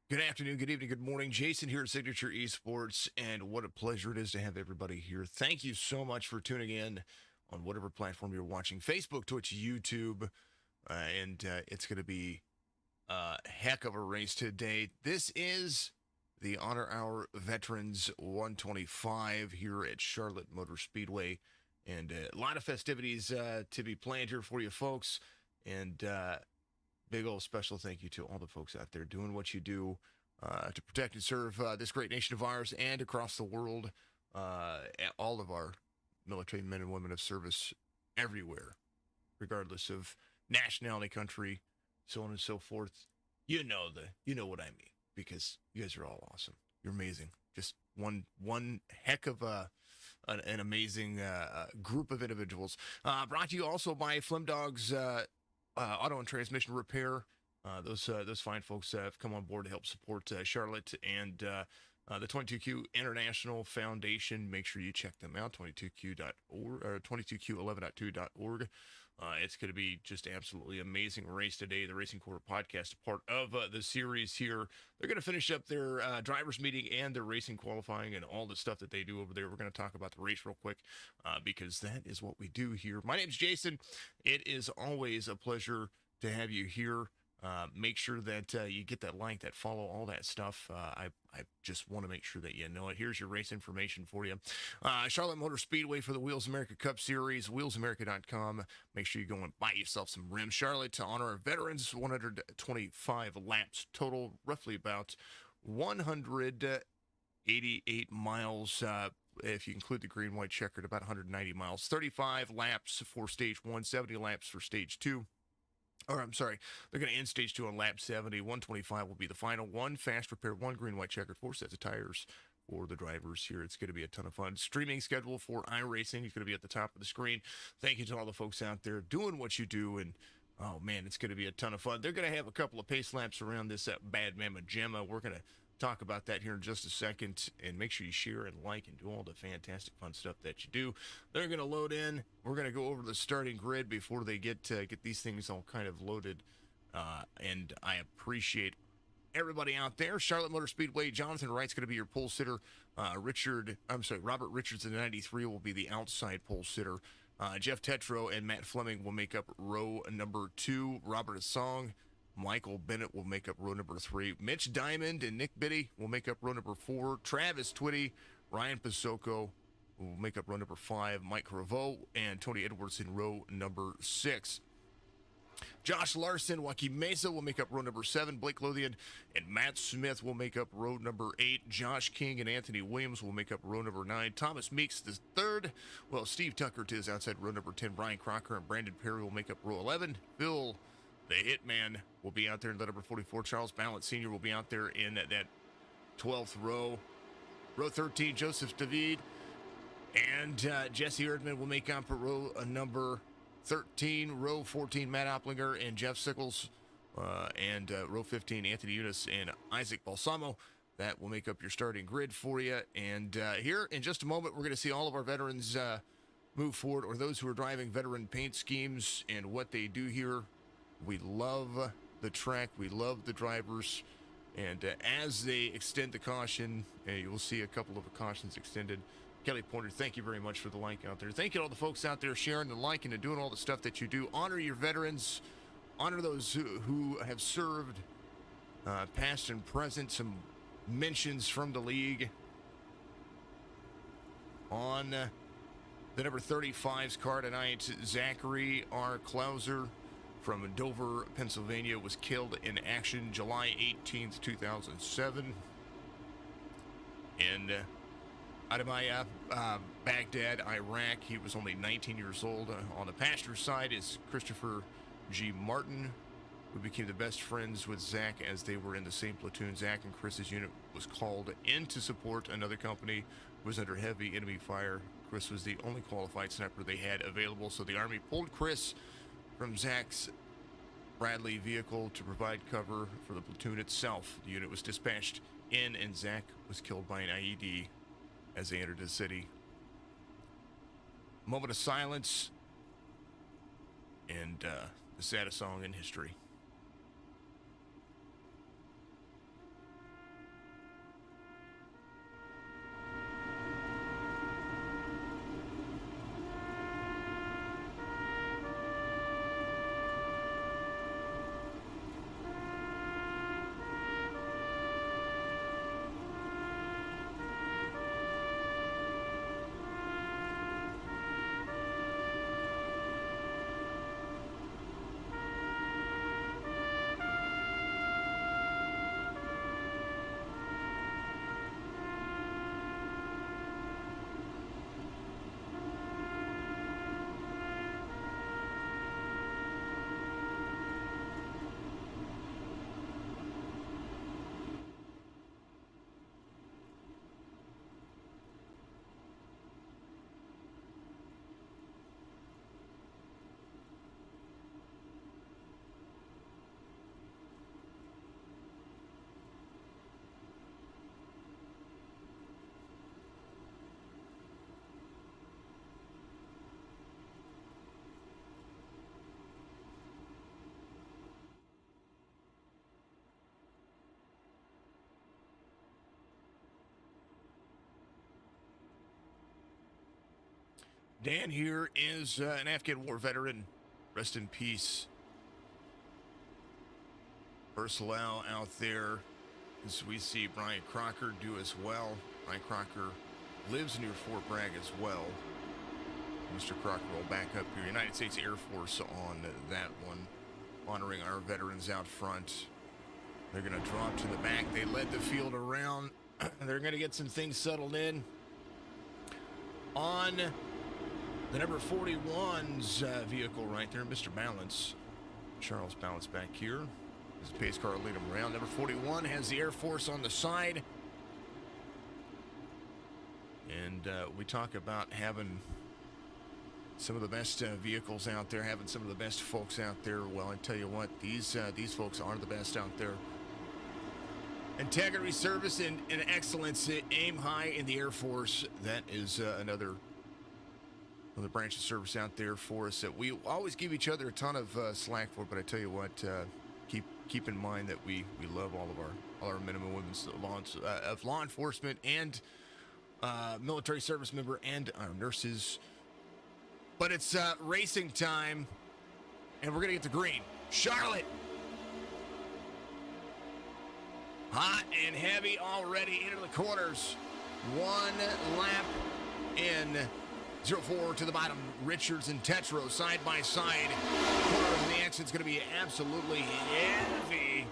Good afternoon, good evening, good morning. Jason here at Signature Esports, and what a pleasure it is to have everybody here. Thank you so much for tuning in on whatever platform you're watching, Facebook, Twitch, YouTube, and it's going to be a heck of a race today. This is the Honor Hour Veterans 125 here at Charlotte Motor Speedway, and a lot of festivities to be planned here for you folks, and big old special thank you to all the folks out there doing what you do to protect and serve this great nation of ours and across the world. All of our military men and women of service everywhere, regardless of nationality, country, so on and so forth. You know what I mean, because you guys are all awesome. You're amazing. Just one heck of an amazing group of individuals. Brought to you also by Flemdogs Auto and Transmission Repair. Those fine folks have come on board to help support Charlotte and the 22Q International Foundation. Make sure you check them out, 22q.org or 22q11.2.org. It's going to be just absolutely amazing race today. The Racing Quarter podcast, part of the series here. They're going to finish up their drivers meeting and their racing qualifying and all the stuff that they do over there. We're going to talk about the race real quick because that is what we do here. My name's Jason. It is always a pleasure to have you here. Make sure that you get that like, that follow, all that stuff. I just want to make sure that you know it. Here's your race information for you. Charlotte Motor Speedway for the Wheels America Cup Series, wheelsamerica.com. Make sure you go and buy yourself some rims. Charlotte, to honor our veterans, 125 laps total, roughly about 188 miles. If you include the green, white checkered, about 190 miles. 35 laps for stage 1, 70 laps for stage 2. Or I'm sorry, they're going to end stage 2 on lap 70. 125 will be the final. 1 fast repair, 1 green, white checkered, 4 sets of tires for the drivers here. It's going to be a ton of fun. Streaming schedule for iRacing is going to be at the top of the screen. Thank you to all the folks out there doing what you do. And, oh, man, it's going to be a ton of fun. They're going to have a couple of pace laps around this Bad Mama Gemma. We're going to talk about that here in just a second, and make sure you share and like and do all the fantastic fun stuff that you do. They're going to load in. We're going to go over the starting grid before they get get these things all kind of loaded, and I appreciate everybody out there. Charlotte Motor Speedway, Jonathan Wright's going to be your pole sitter. Robert Richards in the 93 will be the outside pole sitter. Jeff Tetro and Matt Fleming will make up row number 2. Robert Asong, Michael Bennett will make up row number 3. Mitch Diamond and Nick Biddy will make up row number 4. Travis Twitty, Ryan Pasoko will make up row number 5. Mike Cravo and Tony Edwards in row number 6. Josh Larson, Joaquin Mesa will make up row number 7. Blake Lothian and Matt Smith will make up row number 8. Josh King and Anthony Williams will make up row number 9. Thomas Meeks the third. Well, Steve Tucker to his outside row number 10. Brian Crocker and Brandon Perry will make up row 11. Bill the Hitman will be out there in the number 44. Charles Ballant Sr. will be out there in that 12th row. Row 13, Joseph David and Jesse Erdman will make up row number 13. Row 14, Matt Opplinger and Jeff Sickles. And row 15, Anthony Eunice and Isaac Balsamo. That will make up your starting grid for you. And here in just a moment, we're going to see all of our veterans move forward, or those who are driving veteran paint schemes and what they do here. We love the track. We love the drivers. And as they extend the caution, you will see a couple of cautions extended. Kelly Pointer, thank you very much for the like out there. Thank you to all the folks out there sharing and liking and doing all the stuff that you do. Honor your veterans. Honor those who have served, past and present. Some mentions from the league. On the number 35's car tonight, Zachary R. Klauser from Dover, Pennsylvania, was killed in action July 18th, 2007. In Adamaya, Baghdad, Iraq. He was only 19 years old. On the passenger side is Christopher G. Martin, who became the best friends with Zach as they were in the same platoon. Zach and Chris's unit was called in to support another company who was under heavy enemy fire. Chris was the only qualified sniper they had available, so the Army pulled Chris from Zach's Bradley vehicle to provide cover for the platoon itself. The unit was dispatched in, and Zach was killed by an IED as they entered the city. Moment of silence, and the saddest song in history. Dan here is an Afghan war veteran. Rest in peace. Ursula out there, as we see Brian Crocker do as well. Brian Crocker lives near Fort Bragg as well. Mr. Crocker will back up here. United States Air Force on that one, honoring our veterans out front. They're going to drop to the back. They led the field around. They're going to get some things settled in. On the number 41's vehicle right there, Mr. Balance. Charles Balance back here. As the pace car will lead him around. Number 41 has the Air Force on the side. And we talk about having some of the best vehicles out there, having some of the best folks out there. Well, I tell you what, these folks are the best out there. Integrity, service, and excellence. Aim high in the Air Force. That is another branch of service out there for us that we always give each other a ton of slack for. But I tell you what, keep in mind that we love all our men and women of law enforcement and military service member and our nurses. But it's racing time, and we're gonna get to green. Charlotte. Hot and heavy already into the corners. One lap in. 0-4 to the bottom. Richards and Tetro side by side. Corners and the exit's going to be absolutely heavy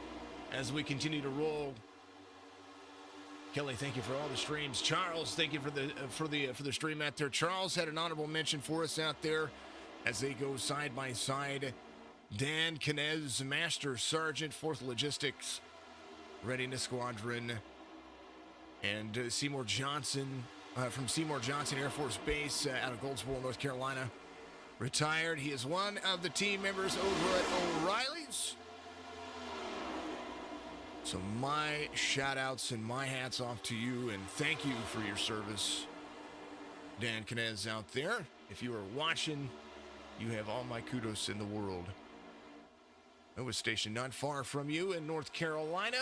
as we continue to roll. Kelly, thank you for all the streams. Charles, thank you for the stream out there. Charles had an honorable mention for us out there as they go side by side. Dan Kinez, Master Sergeant, 4th Logistics, Readiness Squadron, and Seymour Johnson from Seymour Johnson Air Force Base out of Goldsboro, North Carolina. Retired. He is one of the team members over at O'Reilly's. So my shout outs and my hats off to you, and thank you for your service. Dan Kinez out there. If you are watching, you have all my kudos in the world. I was stationed not far from you in North Carolina.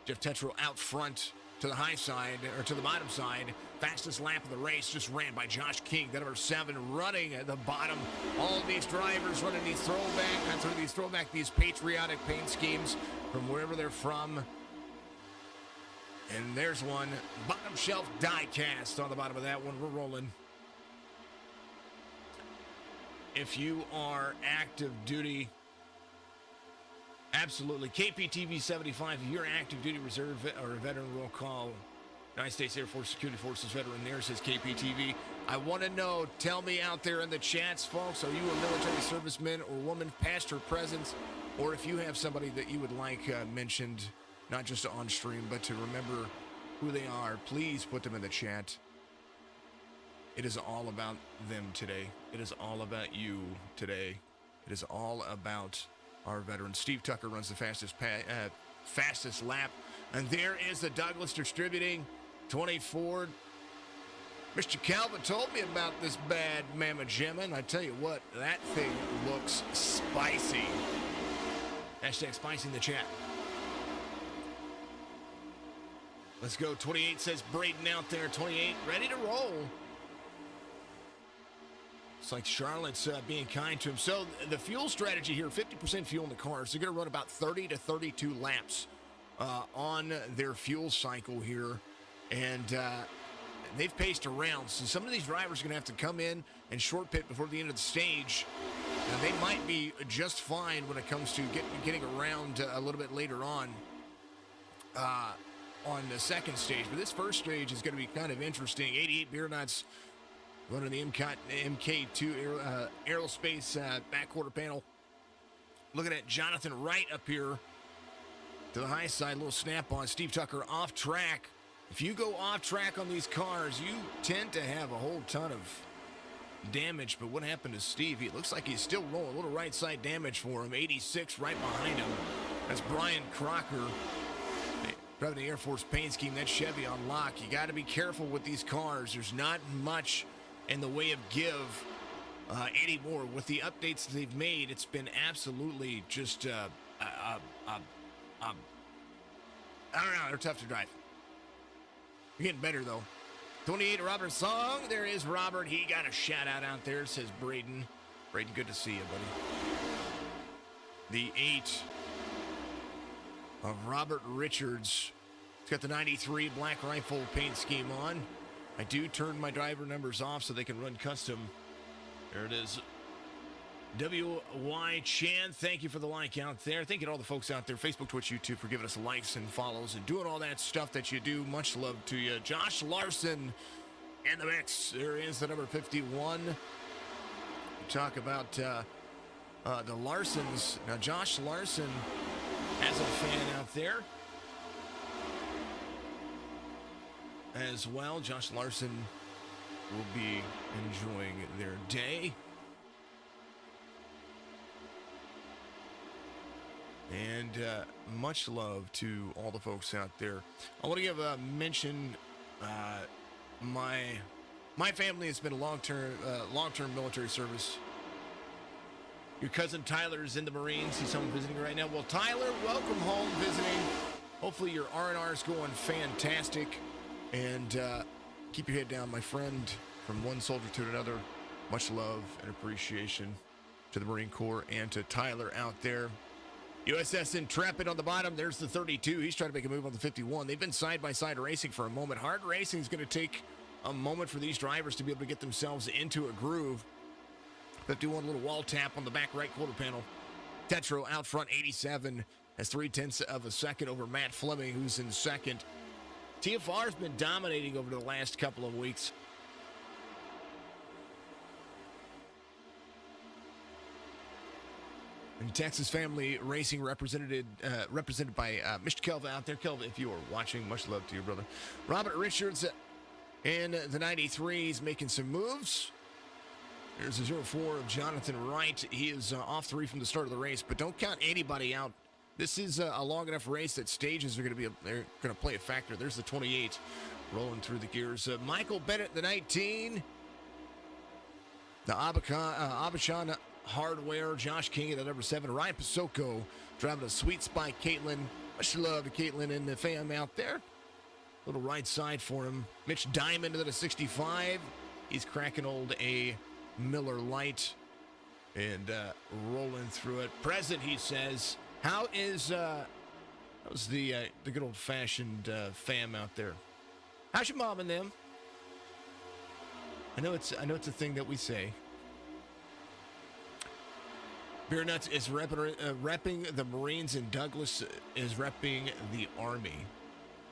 Jeff Tetro out front to the high side, or to the bottom side. Fastest lap of the race just ran by Josh King, the number 7, running at the bottom. All of these drivers running these these patriotic paint schemes from wherever they're from. And there's one. Bottom shelf die cast on the bottom of that one. We're rolling. If you are active duty, absolutely. KPTV 75, if you're active duty reserve or a veteran, roll call. United States Air Force Security Forces veteran, there says KPTV. I want to know, tell me out there in the chats, folks, are you a military serviceman or woman, past or present? Or if you have somebody that you would like mentioned, not just on stream, but to remember who they are, please put them in the chat. It is all about them today. It is all about you today. It is all about our veterans. Steve Tucker runs the fastest lap. And there is the Douglas Distributing 24. Mr. Calvin told me about this bad Mama Gemma, and I tell you what, that thing looks spicy. Hashtag spicy in the chat. Let's go. 28 says Braden out there. 28 ready to roll. It's like Charlotte's being kind to him. So the fuel strategy here, 50% fuel in the cars. They're going to run about 30 to 32 laps on their fuel cycle here. And they've paced around. So some of these drivers are going to have to come in and short pit before the end of the stage. Now, they might be just fine when it comes to getting around a little bit later on the second stage. But this first stage is going to be kind of interesting. 88 Beer Nuts running the MK2 aerospace back quarter panel. Looking at Jonathan Wright up here to the high side, little snap on. Steve Tucker off track. If you go off track on these cars, you tend to have a whole ton of damage. But what happened to Steve? It looks like he's still rolling. A little right side damage for him. 86 right behind him. That's Brian Crocker driving the Air Force paint scheme. That Chevy on lock. You got to be careful with these cars. There's not much in the way of give anymore. With the updates they've made, it's been absolutely just I don't know, they're tough to drive. They're getting better though. 28, Robert Song. There is Robert. He got a shout-out out there, says Braden. Braden, good to see you, buddy. The 8 of Robert Richards. He's got the 93 Black Rifle paint scheme on. I do turn my driver numbers off so they can run custom. There it is. W.Y. Chan, thank you for the like out there. Thank you to all the folks out there, Facebook, Twitch, YouTube, for giving us likes and follows and doing all that stuff that you do. Much love to you. Josh Larson in the mix. There is the number 51. We talk about the Larsons. Now, Josh Larson has a fan out there as well. Josh Larson will be enjoying their day. And much love to all the folks out there. I want to give a mention. My family has been a long-term military service. Your cousin Tyler is in the Marines. He's home visiting right now. Well, Tyler, welcome home visiting. Hopefully your R&R is going fantastic. And keep your head down, my friend. From one soldier to another, much love and appreciation to the Marine Corps and to Tyler out there. USS Intrepid on the bottom. There's the 32. He's trying to make a move on the 51. They've been side-by-side racing for a moment. Hard racing is going to take a moment for these drivers to be able to get themselves into a groove. 51, little wall tap on the back right quarter panel. Tetro out front, 87, has 0.3 of a second over Matt Fleming, who's in second. TFR's been dominating over the last couple of weeks. And Texas Family Racing represented by Mr. Kelvin out there. Kelvin, if you are watching, much love to you, brother. Robert Richards in the 93 is making some moves. There's a 04 of Jonathan Wright. He is off 3 from the start of the race, but don't count anybody out. This is a long enough race that stages are going to they're going to play a factor. There's the 28 rolling through the gears. Michael Bennett, the 19. The Abachan Hardware, Josh King at the number 7. Ryan Pasoko driving a sweet spot. Caitlin, much love to Caitlin and the fam out there. Little right side for him. Mitch Diamond at the 65. He's cracking old A. Miller Light and rolling through it. Present, he says. How's the good old fashioned fam out there? How's your mom and them? I know it's a thing that we say. Beer Nuts is repping the Marines, and Douglas is repping the Army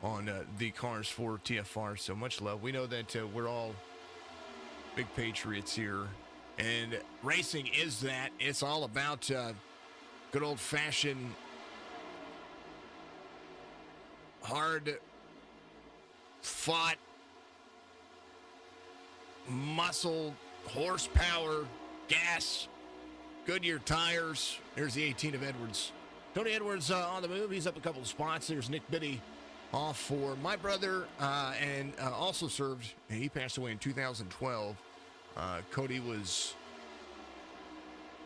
on the cars for TFR. So much love. We know that we're all big patriots here, and racing is that. It's all about good old-fashioned, hard-fought, muscle, horsepower, gas, Goodyear tires. There's the 18 of Edwards. Tony Edwards on the move. He's up a couple of spots. There's Nick Biddy off for my brother and also served. He passed away in 2012. Cody was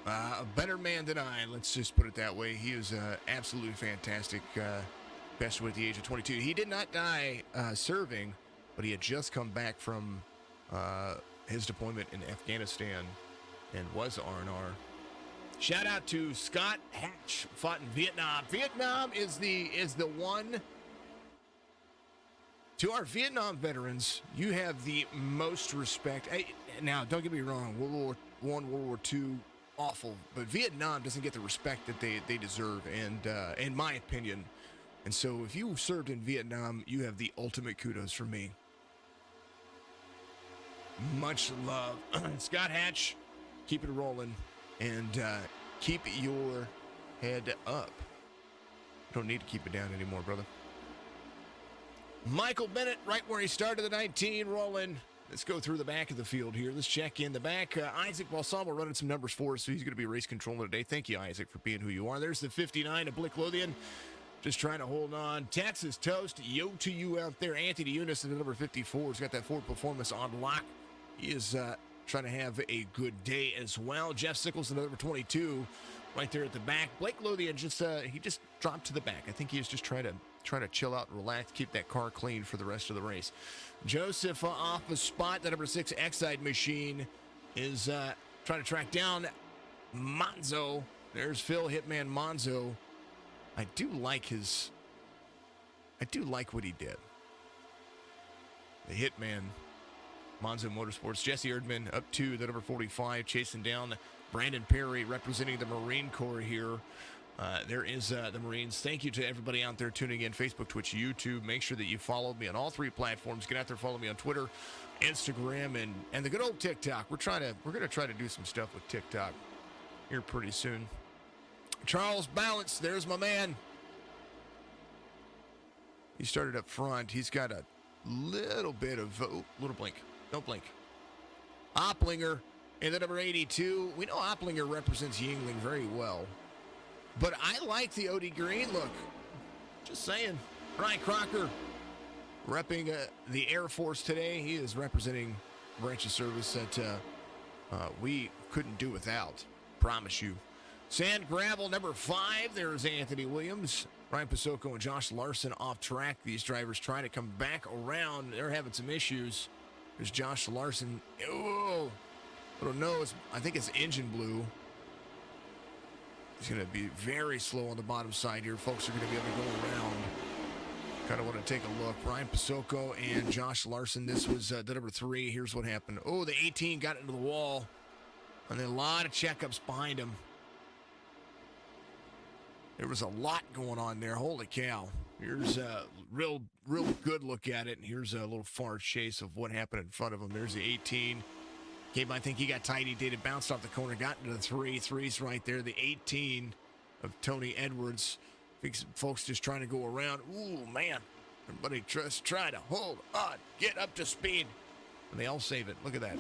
a better man than I. Let's just put it that way. He was absolutely fantastic. Passed away at the age of 22. He did not die serving, but he had just come back from his deployment in Afghanistan and was R&R. Shout out to Scott Hatch, fought in Vietnam. Vietnam is the one. To our Vietnam veterans, you have the most respect. Hey, now, don't get me wrong. World War I, World War II, awful. But Vietnam doesn't get the respect that they deserve, and in my opinion. And so if you served in Vietnam, you have the ultimate kudos from me. Much love. Scott Hatch, keep it rolling. And keep your head up. Don't need to keep it down anymore, brother. Michael Bennett, right where he started, the 19, rolling. Let's go through the back of the field here. Let's check in the back. Isaac Balsamo running some numbers for us, so he's going to be race controller today. Thank you, Isaac, for being who you are. There's the 59 of Blick Lothian. Just trying to hold on. Texas Toast, yo to you out there. Anthony Eunice in the number 54. He's got that Ford Performance on lock. He is trying to have a good day as well. Jeff Sickles in the number 22, right there at the back. Blake Lothian he just dropped to the back. I think he was just trying to trying to chill out and relax, keep that car clean for the rest of the race. Joseph off a spot. The number 6 Exide machine is trying to track down Monzo. There's Phil Hitman Monzo. I do like what he did. The Hitman Monzo Motorsports. Jesse Erdman up to the number 45, chasing down Brandon Perry, representing the Marine Corps here. There is the Marines. Thank you to everybody out there tuning in, Facebook, Twitch, YouTube. Make sure that you follow me on all 3 platforms. Get out there, follow me on Twitter, Instagram, and the good old TikTok. We're gonna try to do some stuff with TikTok here pretty soon. Charles Balance, there's my man. He started up front. He's got a little bit of little blink. Don't blink. Opplinger in the number 82. We know Opplinger represents Yingling very well. But I like the OD Green look. Just saying. Brian Crocker repping the Air Force today. He is representing a branch of service that we couldn't do without. Promise you. Sand Gravel number 5. There's Anthony Williams. Ryan Pasoko and Josh Larson off track. These drivers trying to come back around. They're having some issues. There's Josh Larson. Oh, I don't know. I think it's engine blue. He's going to be very slow on the bottom side here. Folks are going to be able to go around. Kind of want to take a look. Ryan Pasoko and Josh Larson. This was the number 3. Here's what happened. Oh, the 18 got into the wall. And then a lot of checkups behind him. There was a lot going on there. Holy cow. Here's a real good look at it. And here's a little far chase of what happened in front of him. There's the 18. Gabe, I think he got tight. He did it. Bounced off the corner. Got into the 3. 3's right there. The 18 of Tony Edwards. I think some folks just trying to go around. Ooh, man. Everybody just try to hold on. Get up to speed. And they all save it. Look at that.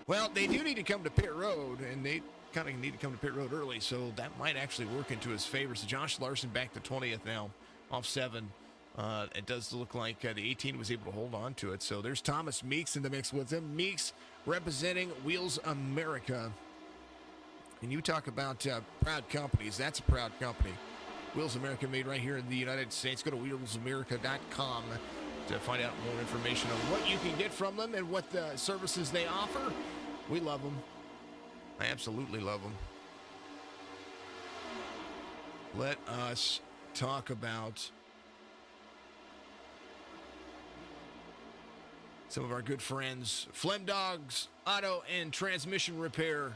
Well, they do need to come to pit road. And they kind of need to come to pit road early, so that might actually work into his favor. So Josh Larson back to 20th now, off 7. It does look like the 18 was able to hold on to it. So there's Thomas Meeks in the mix with him. Meeks representing Wheels America. And you talk about proud companies. That's a proud company. Wheels America, made right here in the United States. Go to wheelsamerica.com to find out more information on what you can get from them and what the services they offer. We love them. I absolutely love them. Let us talk about some of our good friends, Flemdogs Auto and Transmission Repair.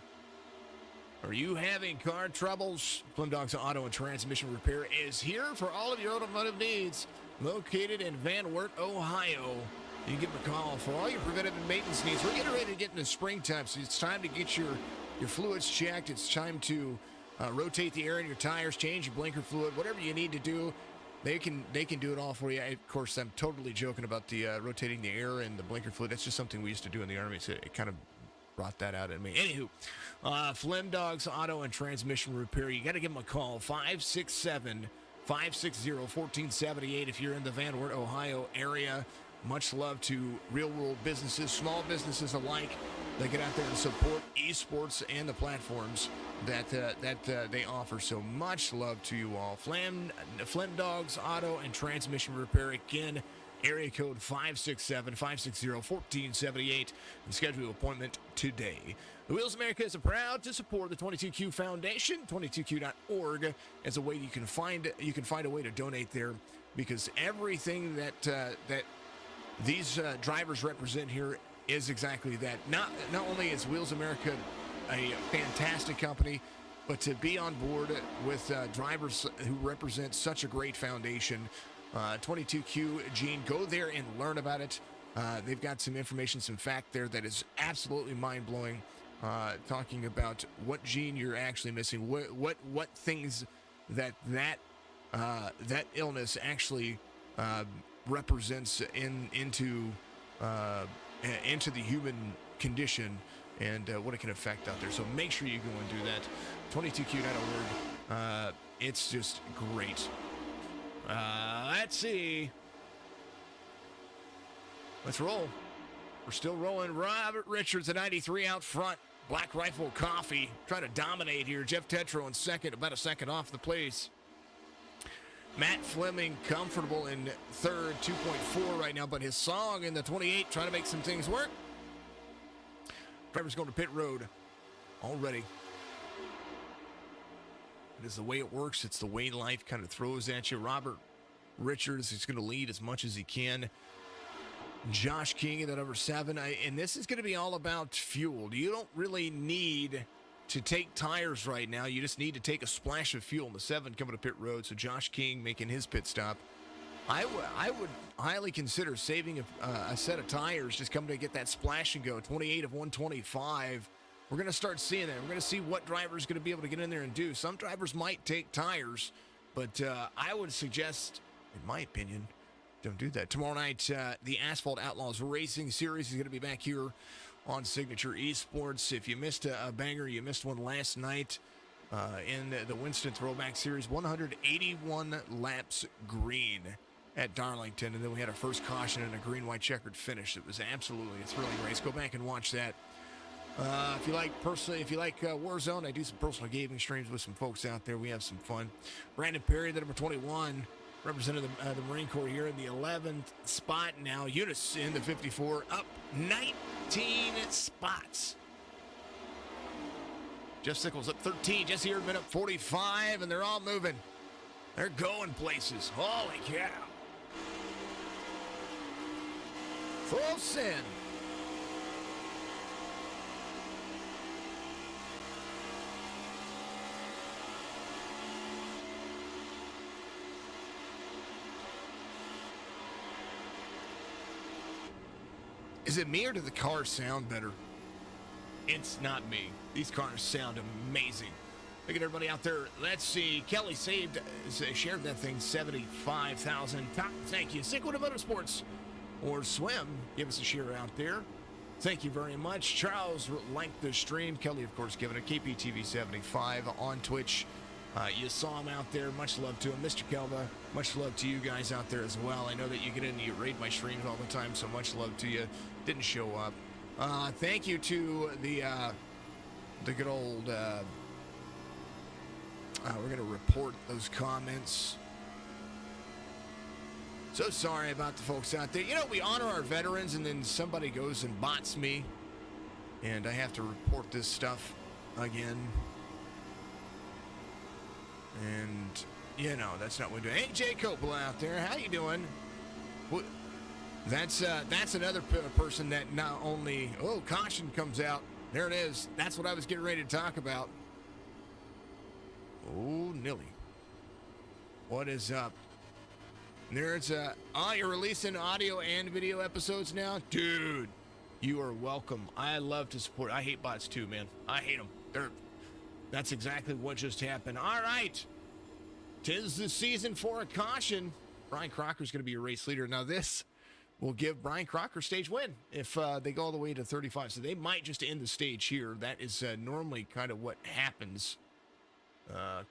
Are you having car troubles? Flemdogs Auto and Transmission Repair is here for all of your automotive needs. Located in Van Wert, Ohio. You can give them a call for all your preventive and maintenance needs. We're getting ready to get into springtime, so it's time to get your fluids checked. It's time to rotate the air in your tires, change your blinker fluid, whatever you need to do. They can do it all for you. Of course, I'm totally joking about the rotating the air and the blinker fluid. That's just something we used to do in the Army, so it kind of brought that out at me. Anywho, Flemdogs Auto and Transmission Repair. You got to give them a call, 567-560-1478 if you're in the Van Wert, Ohio area. Much love to real-world businesses, small businesses alike. They get out there and support esports and the platforms that they offer. So much love to you all. Flemdogs Auto and Transmission Repair. Again, area code 567-560-1478. And schedule an appointment today. The Wheels America is proud to support the 22Q Foundation. 22Q.org as a way you can find a way to donate there, because everything that these drivers represent here is exactly that. Not only is Wheels America a fantastic company, but to be on board with drivers who represent such a great foundation. 22Q, Gene, go there and learn about it. They've got some information, some fact there that is absolutely mind-blowing, talking about what gene you're actually missing, what things that illness actually represents into the human condition, and what it can affect out there. So make sure you go and do that. 22q.org. It's just great. Let's see. Let's roll. We're still rolling. Robert Richards at 93 out front. Black Rifle Coffee trying to dominate here. Jeff Tetro in second, about a second off the place. Matt Fleming comfortable in third, 2.4 right now, but his song in the 28 trying to make some things work. Driver's going to pit road already. It is the way it works. It's the way life kind of throws at you. Robert Richards is going to lead as much as he can. Josh King in the number 7. And this is going to be all about fuel. You don't really need to take tires right now. You just need to take a splash of fuel in the 7 coming to pit road. So Josh King making his pit stop. I would highly consider saving a set of tires, just coming to get that splash and go. 28 of 125. We're going to start seeing that. We're going to see what driver's going to be able to get in there and do. Some drivers might take tires, but I would suggest, in my opinion, don't do that. Tomorrow night, the Asphalt Outlaws Racing Series is going to be back here on Signature Esports. If you missed a banger, you missed one last night in the Winston Throwback Series. 181 laps green at Darlington, and then we had our first caution and a green-white checkered finish. It was absolutely a thrilling race. Go back and watch that. If you like Warzone, I do some personal gaming streams with some folks out there. We have some fun. Brandon Perry, the number 21, represented the Marine Corps here in the 11th spot. Now Eunice in the 54, up 19 spots. Jeff Sickles up 13. Jesse Erdman up 45, and they're all moving. They're going places. Holy cow. Full send. Is it me or do the cars sound better? It's not me. These cars sound amazing. Look at everybody out there. Let's see. Kelly shared that thing, 75,000. Thank you. Sickwood Motorsports or Swim. Give us a share out there. Thank you very much. Charles liked the stream. Kelly, of course, giving it KPTV 75 on Twitch. You saw him out there. Much love to him. Mr. Kelva, much love to you guys out there as well. I know that you get in and you raid my streams all the time, so much love to you. Didn't show up. Thank you to the good old... we're going to report those comments. So sorry about the folks out there. You know, we honor our veterans, and then somebody goes and bots me, and I have to report this stuff again. And, you know, that's not what we're doing. Hey, Jay Coppola out there. How you doing? That's another person that not only... Oh, caution comes out. There it is. That's what I was getting ready to talk about. Oh, Nilly. What is up? There's you're releasing audio and video episodes now? Dude, you are welcome. I love to support. I hate bots too, man. I hate them. That's exactly what just happened. All right. 'Tis the season for a caution. Brian Crocker's going to be your race leader. Now, this will give Brian Crocker stage win if they go all the way to 35. So they might just end the stage here. That is normally kind of what happens.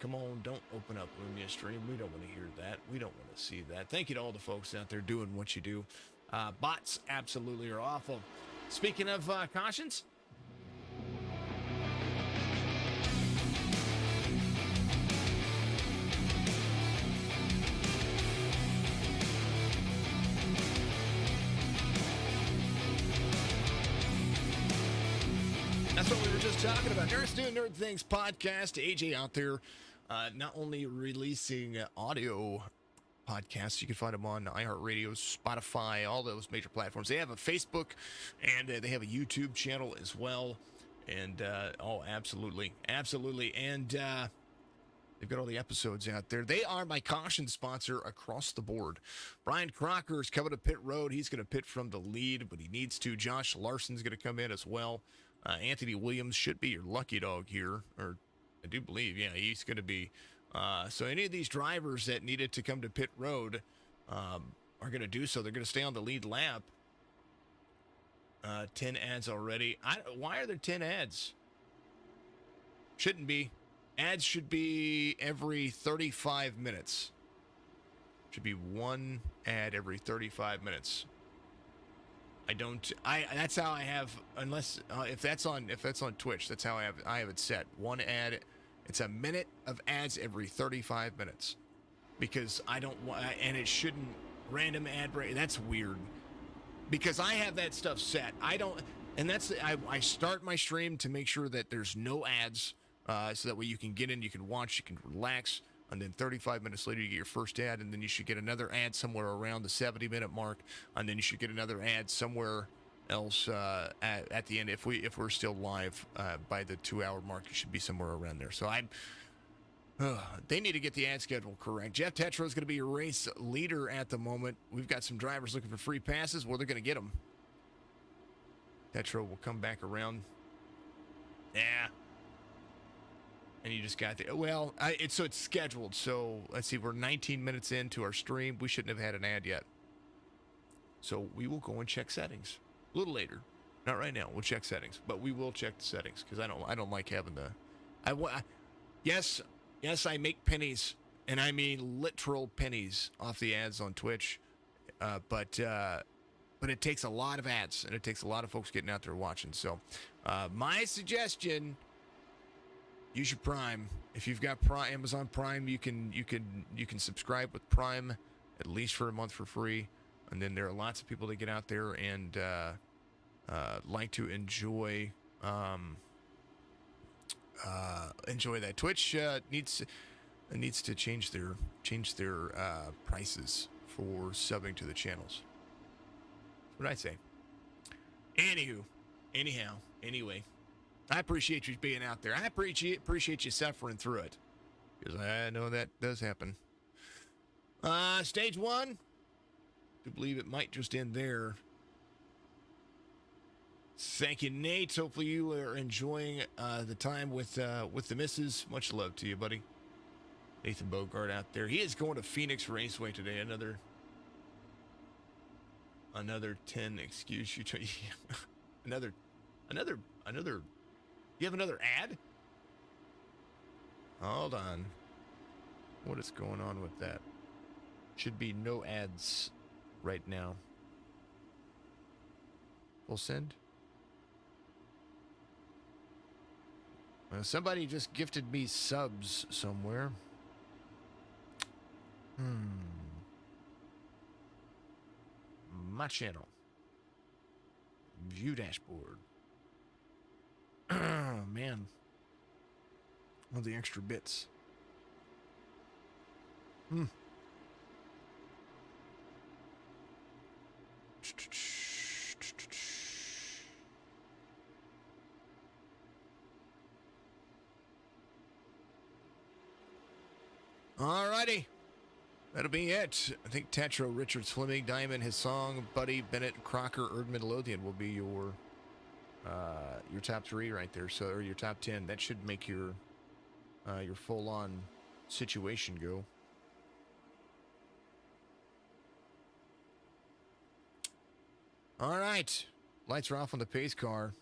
Come on, don't open up Lumia Stream. We don't want to hear that. We don't want to see that. Thank you to all the folks out there doing what you do. Bots absolutely are awful. Speaking of cautions, that's what we were just talking about. Nerds Doing Nerd Things podcast. AJ out there, not only releasing audio podcasts, you can find them on iHeartRadio, Spotify, all those major platforms. They have a Facebook and they have a YouTube channel as well. And, absolutely. Absolutely. And they've got all the episodes out there. They are my caution sponsor across the board. Brian Crocker is coming to pit road. He's going to pit from the lead, but he needs to. Josh Larson's going to come in as well. Anthony Williams should be your lucky dog here, or I do believe, yeah, he's going to be. So any of these drivers that needed to come to pit road are going to do so. They're going to stay on the lead lap. 10 ads already. Why are there 10 ads? Shouldn't be. Ads should be every 35 minutes. Should be one ad every 35 minutes. That's how I have, unless if that's on Twitch, that's how I have it set. One ad, it's a minute of ads every 35 minutes. because I don't want, and it shouldn't random ad break. That's weird because I have that stuff set. I don't, and I start my stream to make sure that there's no ads, so that way you can get in, you can watch, you can relax, and then 35 minutes later you get your first ad, and then you should get another ad somewhere around the 70-minute mark, and then you should get another ad somewhere else at the end. If we're still live by the 2-hour mark, it should be somewhere around there. So they need to get the ad schedule correct. Jeff Tetra is going to be your race leader at the moment. We've got some drivers looking for free passes. Well, they're going to get them. Tetra will come back around. Yeah. And you just got the, well, it's scheduled. So let's see, we're 19 minutes into our stream. We shouldn't have had an ad yet. So we will go and check settings a little later. Not right now. We'll check settings, but we will check the settings because I don't like having yes, I make pennies, and I mean literal pennies off the ads on Twitch. But it takes a lot of ads, and it takes a lot of folks getting out there watching. So my suggestion, use your Prime. If you've got Amazon Prime, you can subscribe with Prime at least for a month for free. And then there are lots of people that get out there and like to enjoy that. Twitch needs to change their prices for subbing to the channels. That's what I say. Anyway, I appreciate you being out there. I appreciate you suffering through it, because I know that does happen. Stage 1. I believe it might just end there. Thank you, Nate. Hopefully you are enjoying the time with the missus. Much love to you, buddy. Nathan Bogart out there. He is going to Phoenix Raceway today. Another 10 excuse you. another. You have another ad? Hold on. What is going on with that? Should be no ads right now. We'll send. Somebody just gifted me subs somewhere. My channel. View dashboard. Oh, man. All the extra bits. Alrighty. That'll be it. I think Tetro, Richards, Fleming, Diamond, his song, Buddy, Bennett, Crocker, Erd, Midlothian will be your top 3 right there. So, or your top 10. That should make your full-on situation go. All right. Lights are off on the pace car.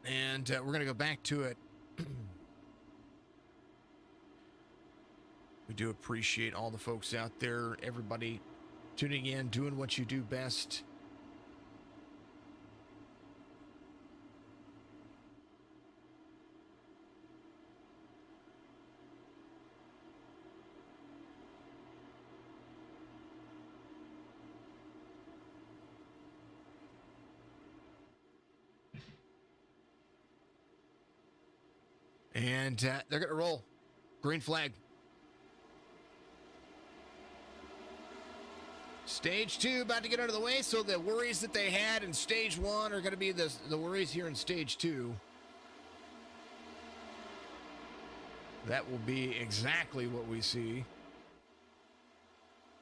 And we're going to go back to it. We do appreciate all the folks out there, everybody tuning in, doing what you do best. And they're going to roll. Green flag. Stage 2 about to get out of the way, so the worries that they had in Stage 1 are going to be the worries here in Stage 2. That will be exactly what we see.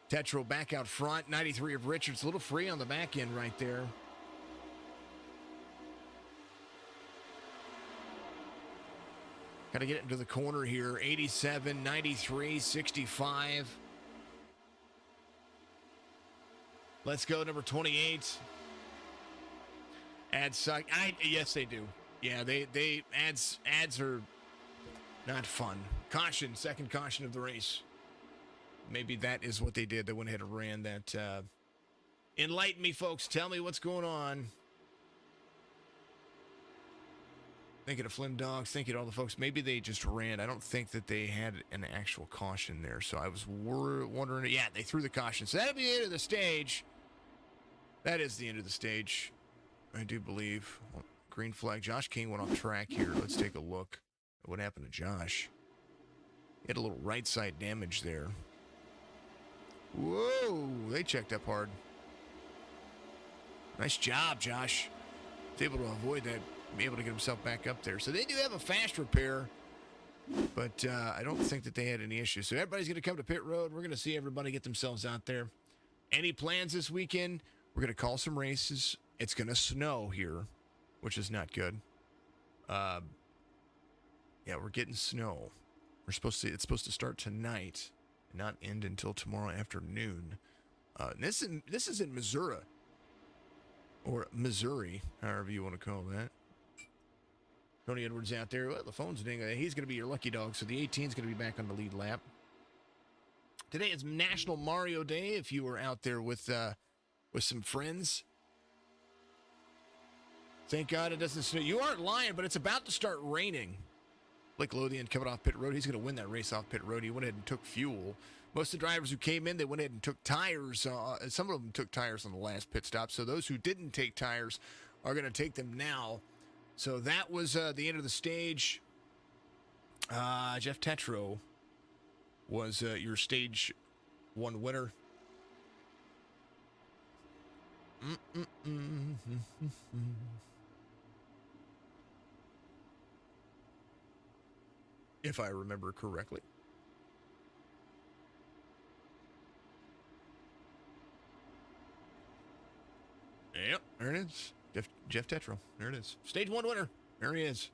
Tetro back out front. 93 of Richards. A little free on the back end right there. Got to get it into the corner here. 87, 93, 65. Let's go, number 28. Ads suck. Yes, they do. Yeah, they ads are not fun. Caution, second caution of the race. Maybe that is what they did. They went ahead and ran that Enlighten me, folks. Tell me what's going on. Thinking of Flemdogs, thinking of all the folks. Maybe they just ran. I don't think that they had an actual caution there. So I was wondering. Yeah, they threw the caution. So that'll be the end of the stage. That is the end of the stage. I do believe. Well, green flag. Josh King went off track here. Let's take a look at what happened to Josh. He had a little right side damage there. Whoa, they checked up hard. Nice job, Josh. He's able to avoid that, be able to get himself back up there. So they do have a fast repair, but I don't think that they had any issues. So everybody's going to come to pit road. We're going to see everybody get themselves out there. Any plans this weekend? We're going to call some races. It's going to snow here, which is not good. Yeah, we're getting snow. It's supposed to start tonight, not end until tomorrow afternoon. This is in Missouri. Or Missouri, however you want to call that. Tony Edwards out there. Well, the phone's dinging. He's going to be your lucky dog. So the 18 is going to be back on the lead lap. Today is National Mario Day. If you were out there with some friends. Thank God it doesn't snow. You aren't lying, but it's about to start raining. Blake Lothian coming off pit road. He's going to win that race off pit road. He went ahead and took fuel. Most of the drivers who came in, they went ahead and took tires. Some of them took tires on the last pit stop. So those who didn't take tires are going to take them now. So that was the end of the stage. Jeff Tetro was your stage 1 winner. If I remember correctly. Yep, there it is. Jeff Tetro. There it is. Stage 1 winner. There he is.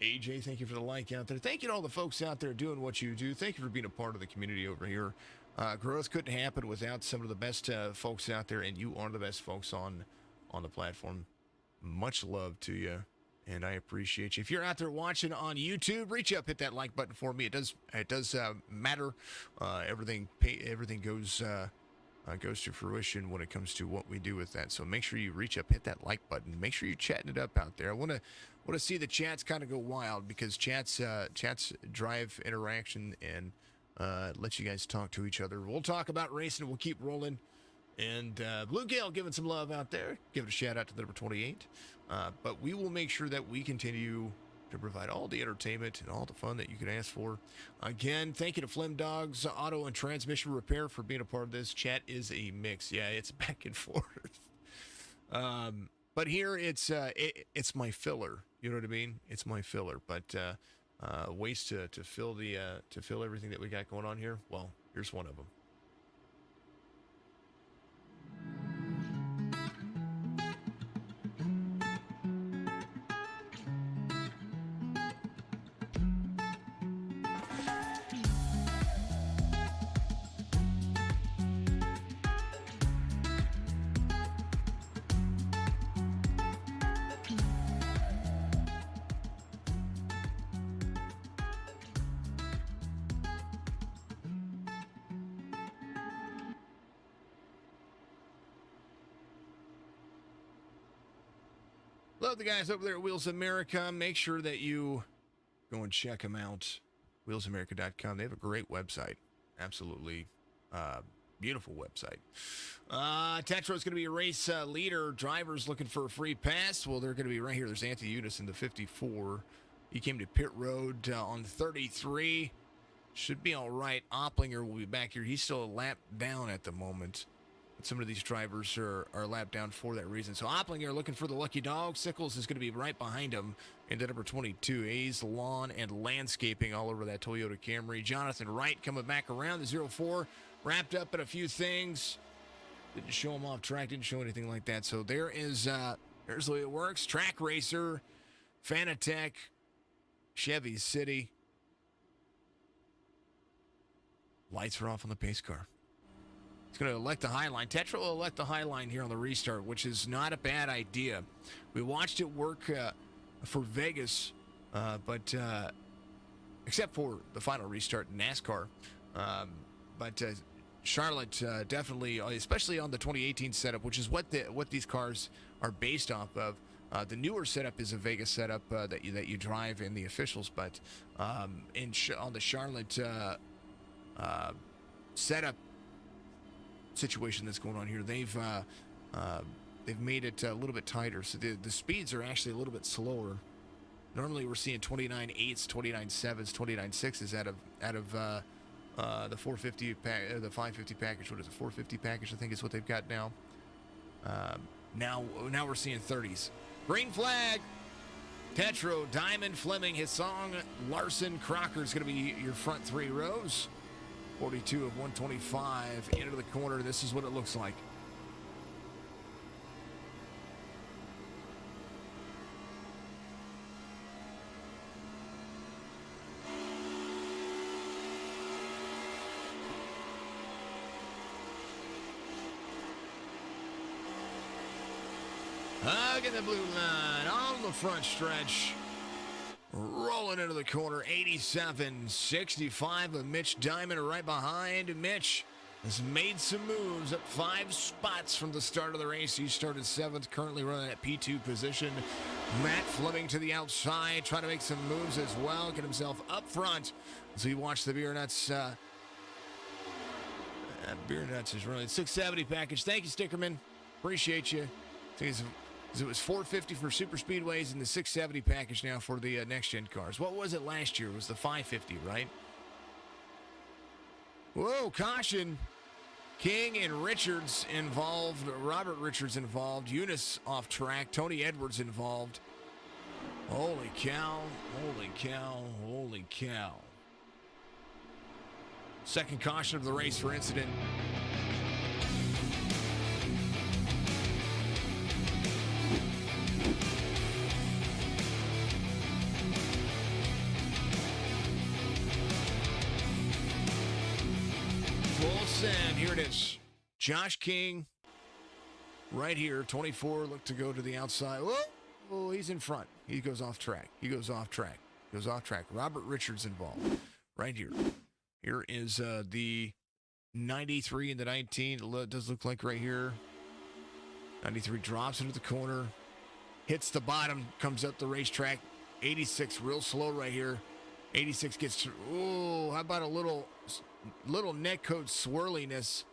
AJ, thank you for the like out there. Thank you to all the folks out there doing what you do. Thank you for being a part of the community over here. Growth couldn't happen without some of the best folks out there, and you are the best folks on the platform. Much love to you, and I appreciate you. If you're out there watching on YouTube, reach up, hit that like button for me. It does matter. Everything goes to fruition when it comes to what we do with that. So make sure you reach up, hit that like button. Make sure you're chatting it up out there. I want to see the chats kind of go wild, because chats drive interaction and let you guys talk to each other. We'll talk about racing. We'll keep rolling. And Blue Gale giving some love out there. Give it a shout out to the number 28. But we will make sure that we continue to provide all the entertainment and all the fun that you can ask for. Again, thank you to Flemdogs Auto and Transmission Repair for being a part of this. Chat is a mix. Yeah, it's back and forth. But here it's my filler. You know what I mean? It's my filler. But ways to fill everything that we got going on here. Well, here's one of them. Love the guys over there at Wheels America. Make sure that you go and check them out. WheelsAmerica.com. They have a great website. Absolutely beautiful website. Tetro's going to be a race leader. Drivers looking for a free pass. Well, they're going to be right here. There's Anthony Udis in the 54. He came to pit road on 33. Should be all right. Opplinger will be back here. He's still a lap down at the moment. Some of these drivers are lapped down for that reason. So Opplinger looking for the lucky dog. Sickles is going to be right behind him into number 22. A's Lawn and Landscaping all over that Toyota Camry. Jonathan Wright coming back around the 04. Wrapped up in a few things. Didn't show him off track. Didn't show anything like that. So there's the way it works. Track Racer, Fanatec, Chevy City. Lights are off on the pace car. He's going to elect the high line. Tetra will elect the high line here on the restart, which is not a bad idea. We watched it work for Vegas, but except for the final restart in NASCAR. But Charlotte, definitely, especially on the 2018 setup, which is what these cars are based off of. The newer setup is a Vegas setup that you drive in the officials, but on the Charlotte setup situation that's going on here, they've made it a little bit tighter, so the speeds are actually a little bit slower. Normally, we're seeing 29.8s, 29.7s, 29.6s out of the 450 the 550 package. What is it? 450 package, I think is what they've got now. Now we're seeing 30s. Green flag. Tetro, Diamond, Fleming, Hissong, Larson, Crocker is going to be your front three rows. 42 of 125 into the corner. This is what it looks like. Hugging the blue line on the front stretch. Rolling into the corner, 87-65 with Mitch Diamond right behind. Mitch has made some moves up 5 spots from the start of the race. He started 7th, currently running at P2 position. Matt Fleming to the outside, trying to make some moves as well, get himself up front. So you watch the Beer Nuts. Beer Nuts is running 670 package. Thank you, Stickerman. Appreciate you. It was 450 for super speedways and the 670 package now for the next gen cars. What was it last year? It was the 550, right? Whoa, caution. King and Richards involved. Robert Richards involved. Eunice off track. Tony Edwards involved. Holy cow. Holy cow. Holy cow. Second caution of the race for incident. And here it is. Josh King right here, 24, look to go to the outside. Whoa, he's in front. He goes off track. Robert Richards involved right here. Here is the 93 and the 19. It does look like right here. 93 drops into the corner, hits the bottom, comes up the racetrack. 86 real slow right here. 86 gets to, how about a little netcode swirliness.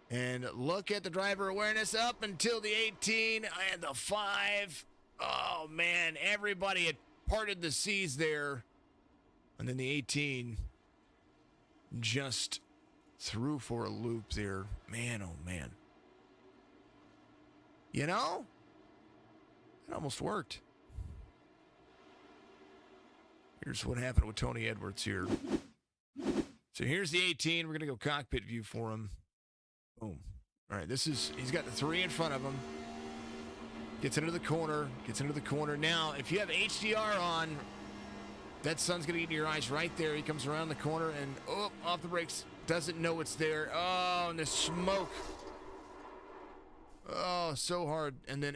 And look at the driver awareness up until the 18 and the 5. Oh, man, everybody had parted the seas there. And then the 18 just threw for a loop there. Man, oh, man. You know, it almost worked. Here's what happened with Tony Edwards here. So here's the 18. We're going to go cockpit view for him. Boom. All right, he's got the 3 in front of him. Gets into the corner. Now, if you have HDR on, that sun's going to get in your eyes right there. He comes around the corner and, off the brakes. Doesn't know it's there. Oh, and the smoke. Oh, so hard. And then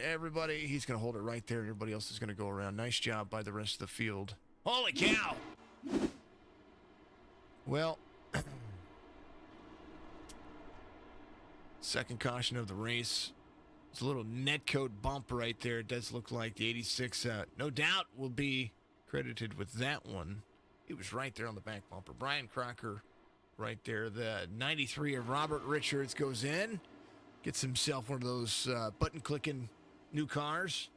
he's going to hold it right there. Everybody else is going to go around. Nice job by the rest of the field. Holy cow! Well, second caution of the race. It's a little netcode bump right there. It does look like the 86, no doubt, will be credited with that one. It was right there on the back bumper. Brian Crocker right there. The 93 of Robert Richards goes in. Gets himself one of those button-clicking new cars.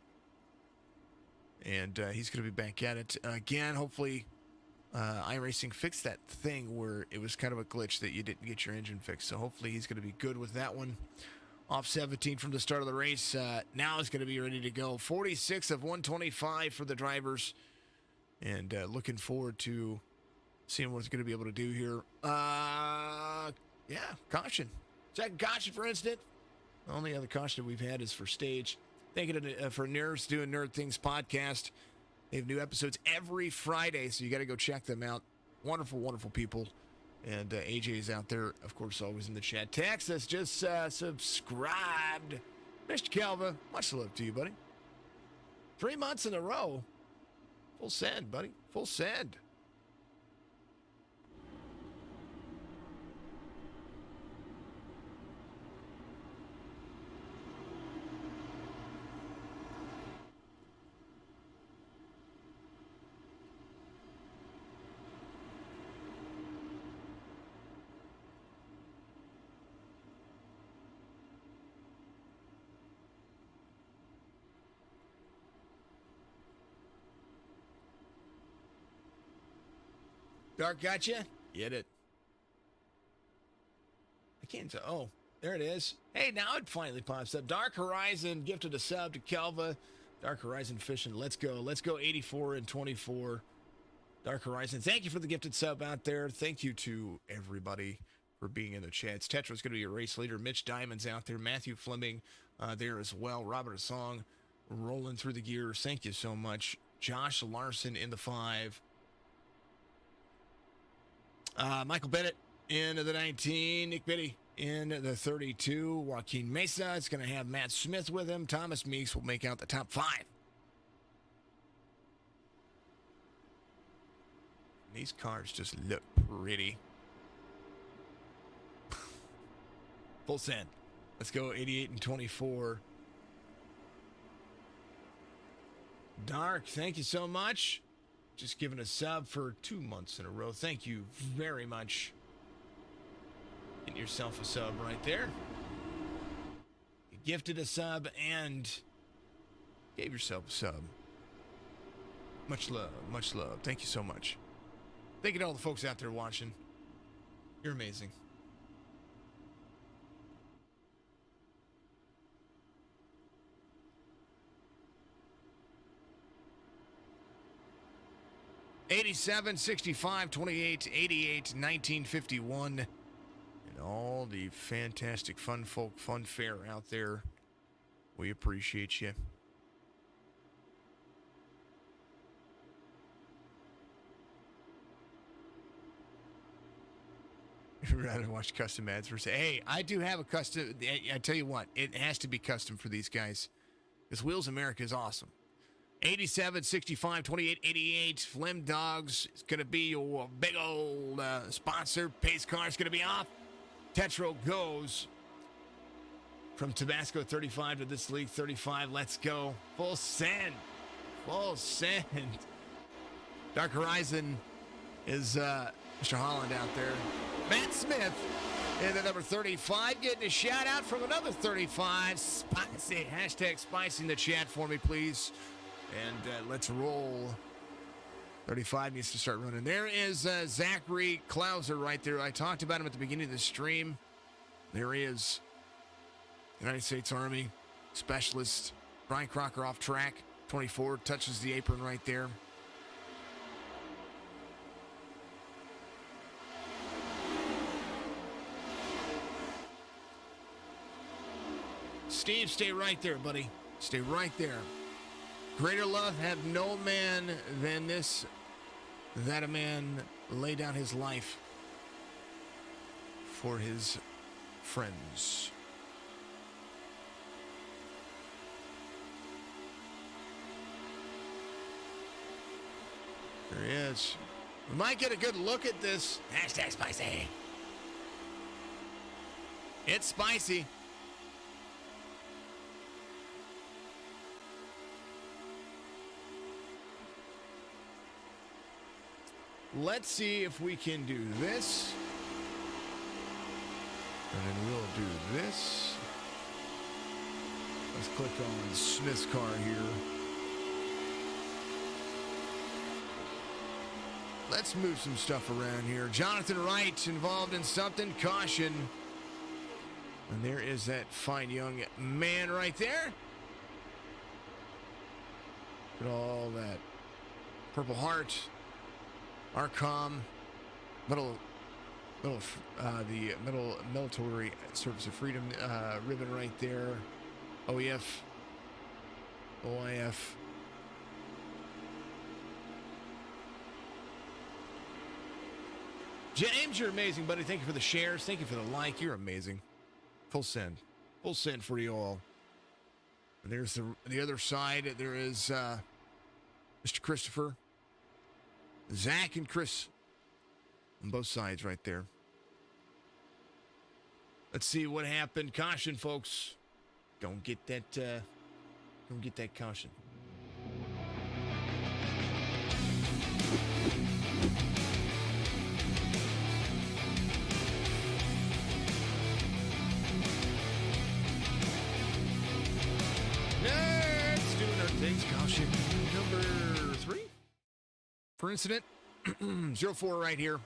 And he's going to be back at it again. Hopefully, iRacing fixed that thing where it was kind of a glitch that you didn't get your engine fixed. So hopefully he's going to be good with that one. Off 17 from the start of the race. Now he's going to be ready to go. 46 of 125 for the drivers. And looking forward to seeing what he's going to be able to do here. Caution. Second caution for incident. The only other caution we've had is for stage. Thank you for Nerds Doing Nerd Things podcast. They have new episodes every Friday, so you got to go check them out. Wonderful, wonderful people. And AJ is out there, of course, always in the chat. Texas just subscribed. Mr. Calva, much love to you, buddy. 3 months in a row. Full send, buddy. Full send. Dark got you? Get it. I can't tell. Oh, there it is. Hey, now it finally pops up. Dark Horizon gifted a sub to Kelva. Dark Horizon Fishing. Let's go. Let's go 84 and 24. Dark Horizon. Thank you for the gifted sub out there. Thank you to everybody for being in the chats. Tetra's going to be your race leader. Mitch Diamond's out there. Matthew Fleming there as well. Robert Asong rolling through the gears. Thank you so much. Josh Larson in the 5. Michael Bennett in the 19. Nick Biddy in the 32. Joaquin Mesa is going to have Matt Smith with him. Thomas Meeks will make out the top 5. These cars just look pretty. Full send. Let's go 88 and 24. Dark, thank you so much. Just giving a sub for 2 months in a row. Thank you very much. Get yourself a sub right there. You gifted a sub and gave yourself a sub. Much love, much love. Thank you so much. Thank you to all the folks out there watching. You're amazing. '87, '65, '28, '88, 1951, and all the fantastic fun folk, fun fair out there. We appreciate you. Rather watch custom ads for say, hey, I do have a custom. I tell you what, it has to be custom for these guys. This Wheels America is awesome. 87, 65, 28, 88. Flemdogs is going to be your big old sponsor. Pace car is going to be off. Tetro goes from Tabasco 35 to this league 35. Let's go. Full send. Full send. Dark Horizon is Mr. Holland out there. Matt Smith in the number 35, getting a shout out from another 35. Spicy. Hashtag spicy in the chat for me, please. And let's roll. 35 needs to start running. There is Zachary Klauser right there. I talked about him at the beginning of the stream. There he is. United States Army specialist. Brian Crocker off track. 24 touches the apron right there. Steve, stay right there, buddy. Stay right there. Greater love have no man than this, that a man lay down his life for his friends. There he is. We might get a good look at this. Hashtag spicy. It's spicy. Let's see if we can do this. And then we'll do this. Let's click on Smith's car here. Let's move some stuff around here. Jonathan Wright involved in something. Caution. And there is that fine young man right there. Look at all that Purple Heart. Arcom, the Military Service of Freedom ribbon right there. OEF, OIF. James, you're amazing, buddy. Thank you for the shares. Thank you for the like. You're amazing. Full send. Full send for you all. And there's the other side. There is Mr. Christopher. Zach and Chris on both sides right there. Let's see what happened. Caution, folks. Don't get that caution. Next, doing our things. Caution number 3. For incident, 04 right here.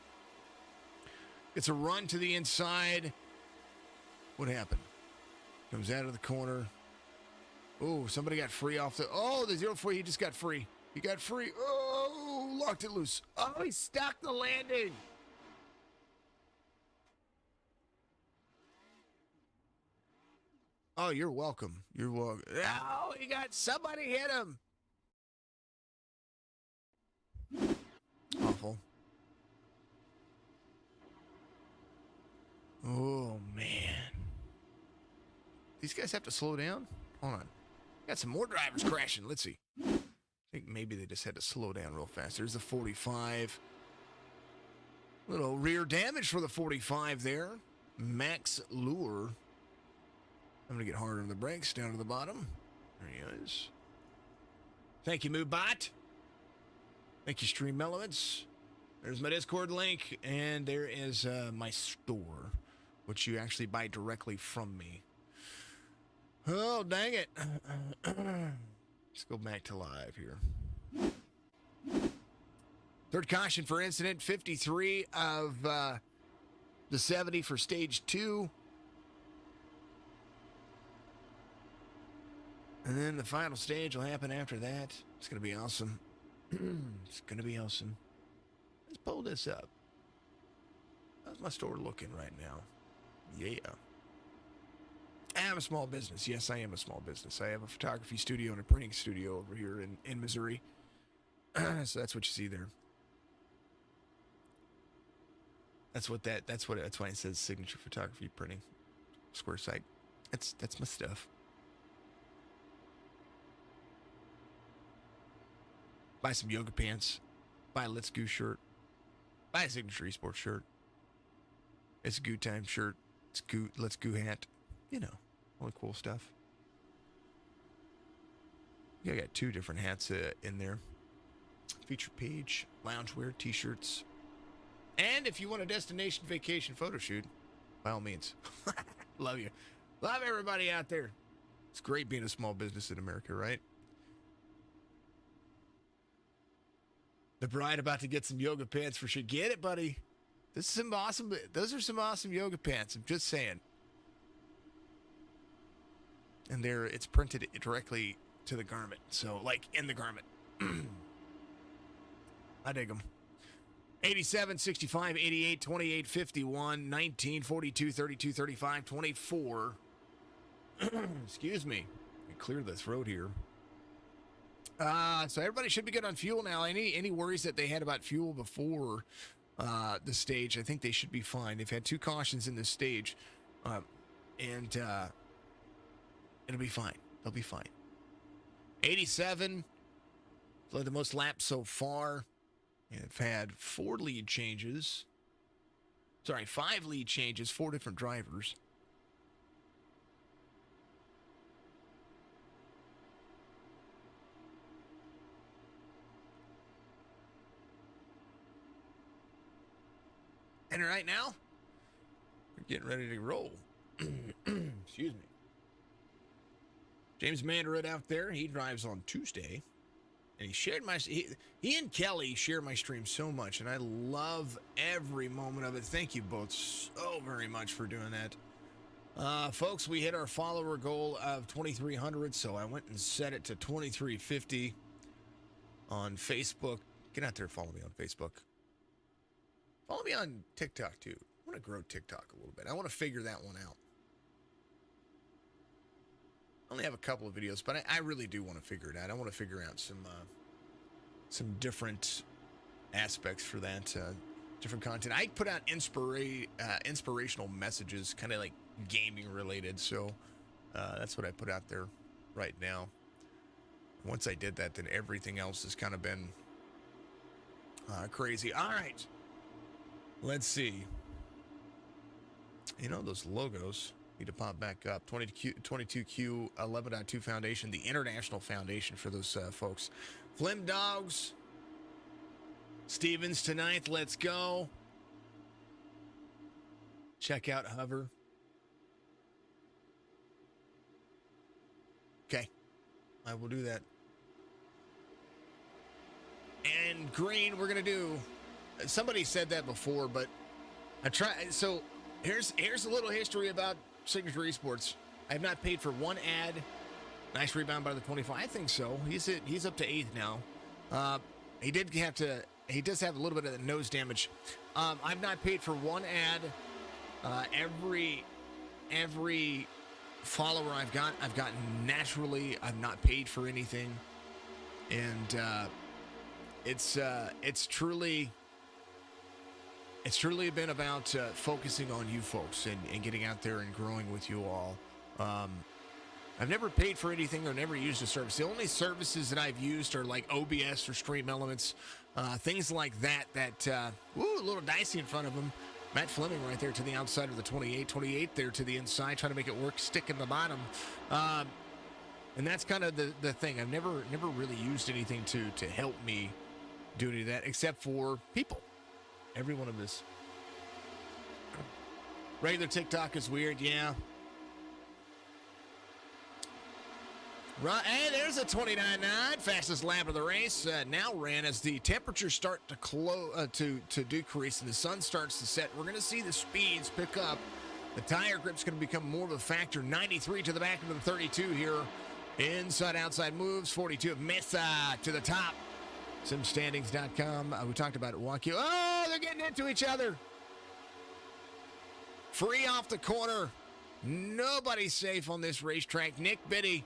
It's a run to the inside. What happened? Comes out of the corner. Oh, somebody got free off the... Oh, the 04, he just got free. He got free. Oh, locked it loose. Oh, he stuck the landing. Oh, you're welcome. You're welcome. Oh, he got... Somebody hit him. Awful. Oh, man. These guys have to slow down? Hold on. Got some more drivers crashing. Let's see. I think maybe they just had to slow down real fast. There's the 45. Little rear damage for the 45 there. Max Lure. I'm going to get harder on the brakes down to the bottom. There he is. Thank you, MooBot. Thank you, Stream Elements. There's my Discord link, and there is my store, which you actually buy directly from me. Oh, dang it. Let's go back to live here. Third caution for incident, 53 of the 70 for stage 2. And then the final stage will happen after that. It's going to be awesome. It's going to be awesome. Let's pull this up. How's my store looking right now? Yeah. I am a small business. Yes, I am a small business. I have a photography studio and a printing studio over here in Missouri. So that's what you see there. That's why it says signature photography printing square site. That's my stuff. Buy some yoga pants. Buy a Let's Goo shirt. Buy a Signature Esports shirt. It's a Goo Time shirt. It's Goo, Let's Goo hat. You know, all the cool stuff. Yeah, I got 2 different hats in there. Feature page, loungewear, t-shirts. And if you want a destination vacation photo shoot, by all means. Love you. Love everybody out there. It's great being a small business in America, right? The bride about to get some yoga pants for sure. Get it, buddy. This is some awesome. Those are some awesome yoga pants. I'm just saying. And it's printed directly to the garment. So, like, in the garment. I dig them. 87, 65, 88, 28, 51, 19, 42, 32, 35, 24. Excuse me. Let me clear this road here. So everybody should be good on fuel now. Any worries that they had about fuel before the stage, I think they should be fine. They've had 2 cautions in this stage, and it'll be fine. They'll be fine. 87, led the most laps so far. They've had 4 lead changes. Sorry, 5 lead changes, 4 different drivers. And right now, we're getting ready to roll. Excuse me. James Mandarett out there, he drives on Tuesday. And he and Kelly share my stream so much, and I love every moment of it. Thank you both so very much for doing that. Folks, we hit our follower goal of 2,300, so I went and set it to 2,350 on Facebook. Get out there and follow me on Facebook. Follow me on TikTok, too. I want to grow TikTok a little bit. I want to figure that one out. I only have a couple of videos, but I really do want to figure it out. I want to figure out some different aspects for that, different content. I put out inspirational messages, kind of like gaming related, so that's what I put out there right now. Once I did that, then everything else has kind of been crazy. All right. Let's see. You know, those logos need to pop back up. 22Q 11.2 Foundation, the international foundation for those folks. Flemdogs. Stevens tonight. Let's go. Check out Hover. Okay. I will do that. And green, we're going to do somebody said that before, but I try. So here's a little history about Signature Esports. I have not paid for one ad. Nice rebound by the 25. I think so. He's up to 8th now. He does have a little bit of the nose damage. I've not paid for one ad. Every follower I've gotten naturally. I've not paid for anything, and it's truly been about focusing on you folks and getting out there and growing with you all. I've never paid for anything or never used a service. The only services that I've used are like OBS or Stream Elements, things like that. A little dicey in front of them. Matt Fleming right there to the outside of the 28 there to the inside, trying to make it work, stick in the bottom. And that's kind of the thing. I've never really used anything to help me do any of that, except for people. Every one of us. Regular TikTok is weird, yeah. Right, hey, there's a 29.9, fastest lap of the race. Now ran as the temperatures start to decrease and the sun starts to set. We're going to see the speeds pick up. The tire grip's going to become more of a factor. 93 to the back of the 32 here. Inside-outside moves. 42 of Mesa to the top. Simstandings.com. We talked about it. Oh, they're getting into each other. Free off the corner. Nobody's safe on this racetrack. Nick Biddy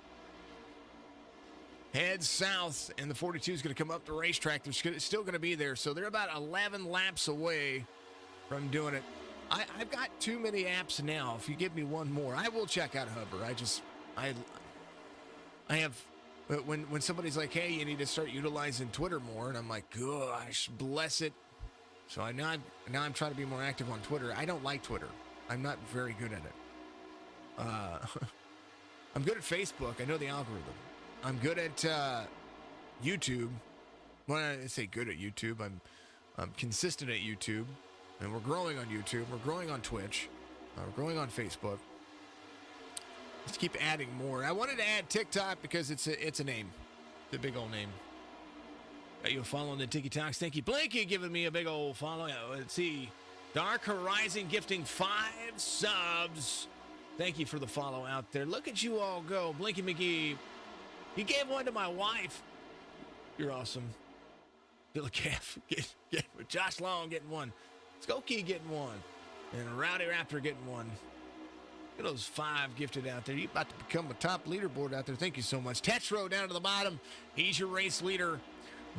heads south, and the 42 is going to come up the racetrack. They're still going to be there, so they're about 11 laps away from doing it. I've got too many apps now. If you give me one more, I will check out Hover. I have, when somebody's like, hey, you need to start utilizing Twitter more, and I'm like, gosh, bless it. So now I'm trying to be more active on Twitter. I don't like Twitter. I'm not very good at it. I'm good at Facebook. I know the algorithm. I'm good at YouTube. When I say good at YouTube, I'm consistent at YouTube, and we're growing on YouTube. We're growing on Twitch. We're growing on Facebook. Let's keep adding more. I wanted to add TikTok because it's a name, it's a big old name. Got you following the TikToks. Thank you, Blinky, giving me a big old follow. Let's see, Dark Horizon gifting 5 subs. Thank you for the follow out there. Look at you all go, Blinky McGee. He gave one to my wife. You're awesome. Billy Calf get with Josh Long getting one. Skokie getting one. And Rowdy Raptor getting one. Look at those 5 gifted out there. You're about to become a top leaderboard out there. Thank you so much. Tetro down to the bottom. He's your race leader.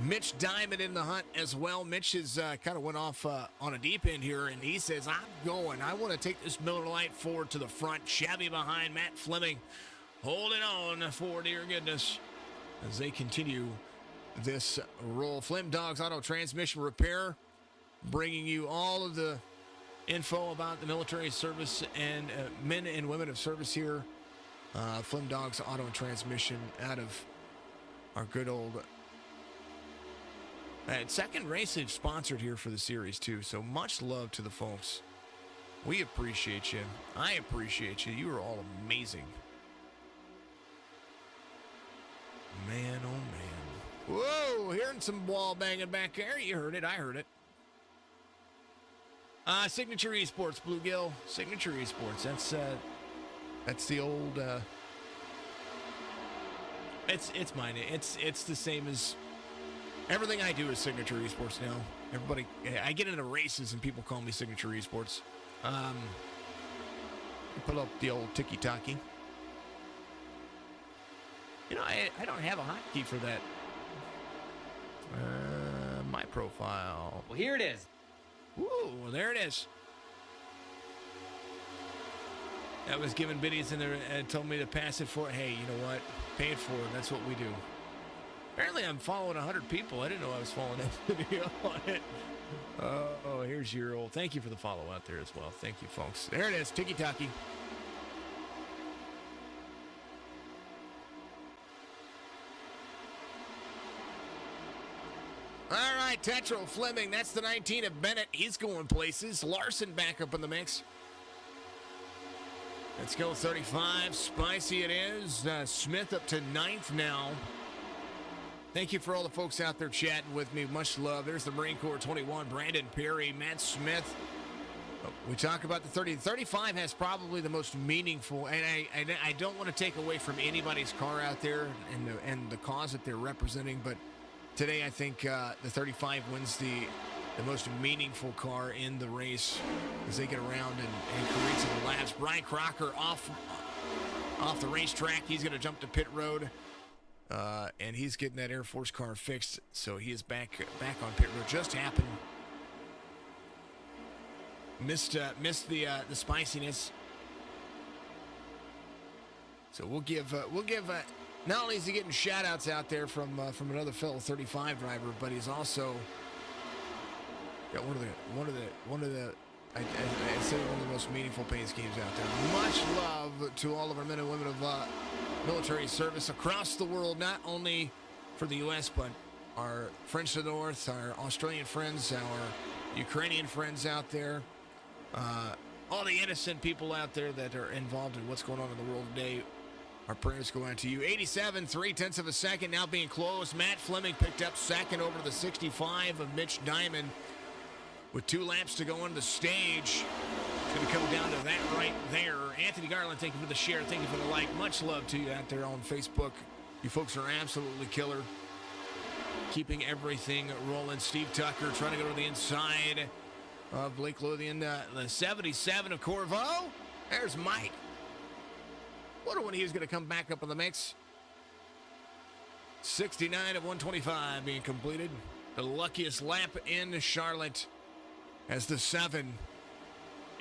Mitch Diamond in the hunt as well. Mitch has kind of went off on a deep end here, and he says, I'm going. I want to take this Miller Lite forward to the front. Chevy behind Matt Fleming. Holding on for dear goodness as they continue this roll. Flemdogs Auto Transmission Repair, bringing you all of the info about the military service and men and women of service here. Flemdogs Auto and Transmission out of our good old second race they've sponsored here for the series too. So much love to the folks. We appreciate you. I appreciate you. You are all amazing. Man, oh man. Whoa, hearing some wall banging back there. You heard it. I heard it. Signature Esports, Bluegill. Signature Esports. That's the old. It's mine. It's the same as everything I do is Signature Esports now. Everybody, I get into races and people call me Signature Esports. Pull up the old tiki-taki. You know, I don't have a hotkey for that. My profile. Well, here it is. Ooh, there it is. That was giving biddies in there and told me to pass it for. Hey, you know what? Pay it forward. That's what we do. Apparently, I'm following 100 people. I didn't know I was following that video on it. Oh, here's your old. Thank you for the follow out there as well. Thank you, folks. There it is. Tiki-taki. All right, Tetro Fleming. That's the 19 of Bennett. He's going places. Larson back up in the mix. Let's go 35. Spicy it is. Smith up to 9th now. Thank you for all the folks out there chatting with me. Much love. There's the Marine Corps 21, Brandon Perry, Matt Smith. We talk about the 30. 35 has probably the most meaningful, and I don't want to take away from anybody's car out there and the cause that they're representing, but today I think the 35 wins the most meaningful car in the race as they get around and create some laps. Brian Crocker off the racetrack. He's going to jump to pit road. And he's getting that Air Force car fixed, so he is back on pit road. Just happened. Missed the spiciness. So we'll give not only is he getting shout outs out there from another fellow 35 driver, but he's also got one of the I say one of the most meaningful paint schemes out there. Much love to all of our men and women of military service across the world, not only for the U.S., but our friends to the north, our Australian friends, our Ukrainian friends out there, all the innocent people out there that are involved in what's going on in the world today. Our prayers go out to you. 87, 3/10 of a second, now being closed. Matt Fleming picked up second over the 65 of Mitch Diamond with 2 laps to go on the stage. It's going to come down to that right there. Anthony Garland, thank you for the share. Thank you for the like. Much love to you out there on Facebook. You folks are absolutely killer. Keeping everything rolling. Steve Tucker trying to go to the inside of Blake Lothian. The 77 of Corvo. There's Mike. Wonder when he was going to come back up in the mix. 69 of 125 being completed. The luckiest lap in Charlotte as the 7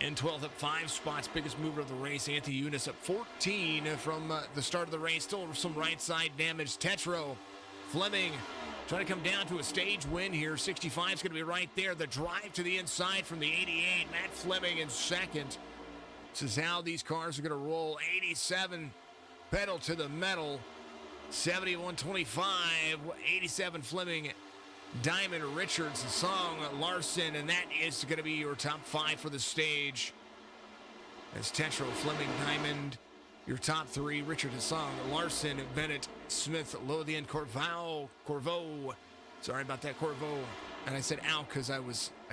in 12th up 5 spots. Biggest mover of the race. Anthony Eunice up 14 from the start of the race. Still some right side damage. Tetro Fleming trying to come down to a stage win here. 65 is going to be right there. The drive to the inside from the 88. Matt Fleming in second. This is how these cars are going to roll. 87 pedal to the metal. 71-25. 87 Fleming. Diamond, Richards, Song, Larson, and that is going to be your top 5 for the stage. As Tetro, Fleming, Diamond, your top 3, Richard, Song, Larson, Bennett, Smith, Lothian, Corvo. Sorry about that, Corvo. And I said ow because I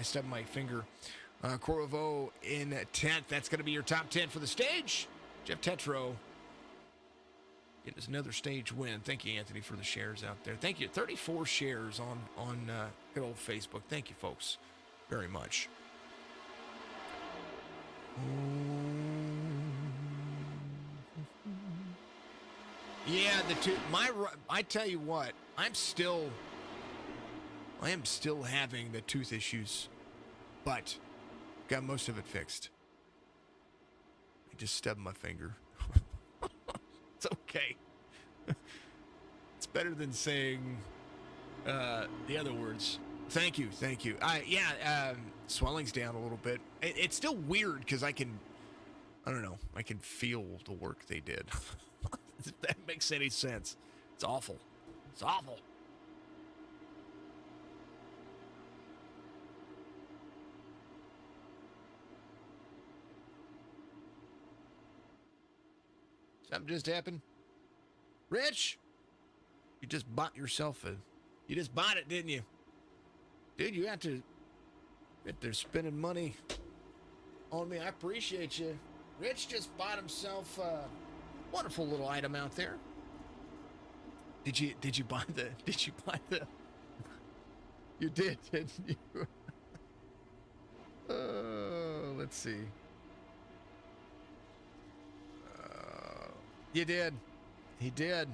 stubbed my finger. Corvo in 10th. That's going to be your top 10 for the stage. Jeff Tetro. It is another stage win. Thank you, Anthony, for the shares out there. Thank you. 34 shares on good old Facebook. Thank you, folks, very much. Yeah, I tell you what, I am still having the tooth issues, but got most of it fixed. I just stubbed my finger. It's okay. It's better than saying the other words. Thank you. Swelling's down a little bit. It's still weird because I can feel the work they did. If that makes any sense. It's awful. Something just happened. Rich, you just bought you just bought it, didn't you? Dude, you have to get there spending money on me. I appreciate you. Rich just bought himself a wonderful little item out there. Did you buy the you did, didn't you? Let's see. You did. He did.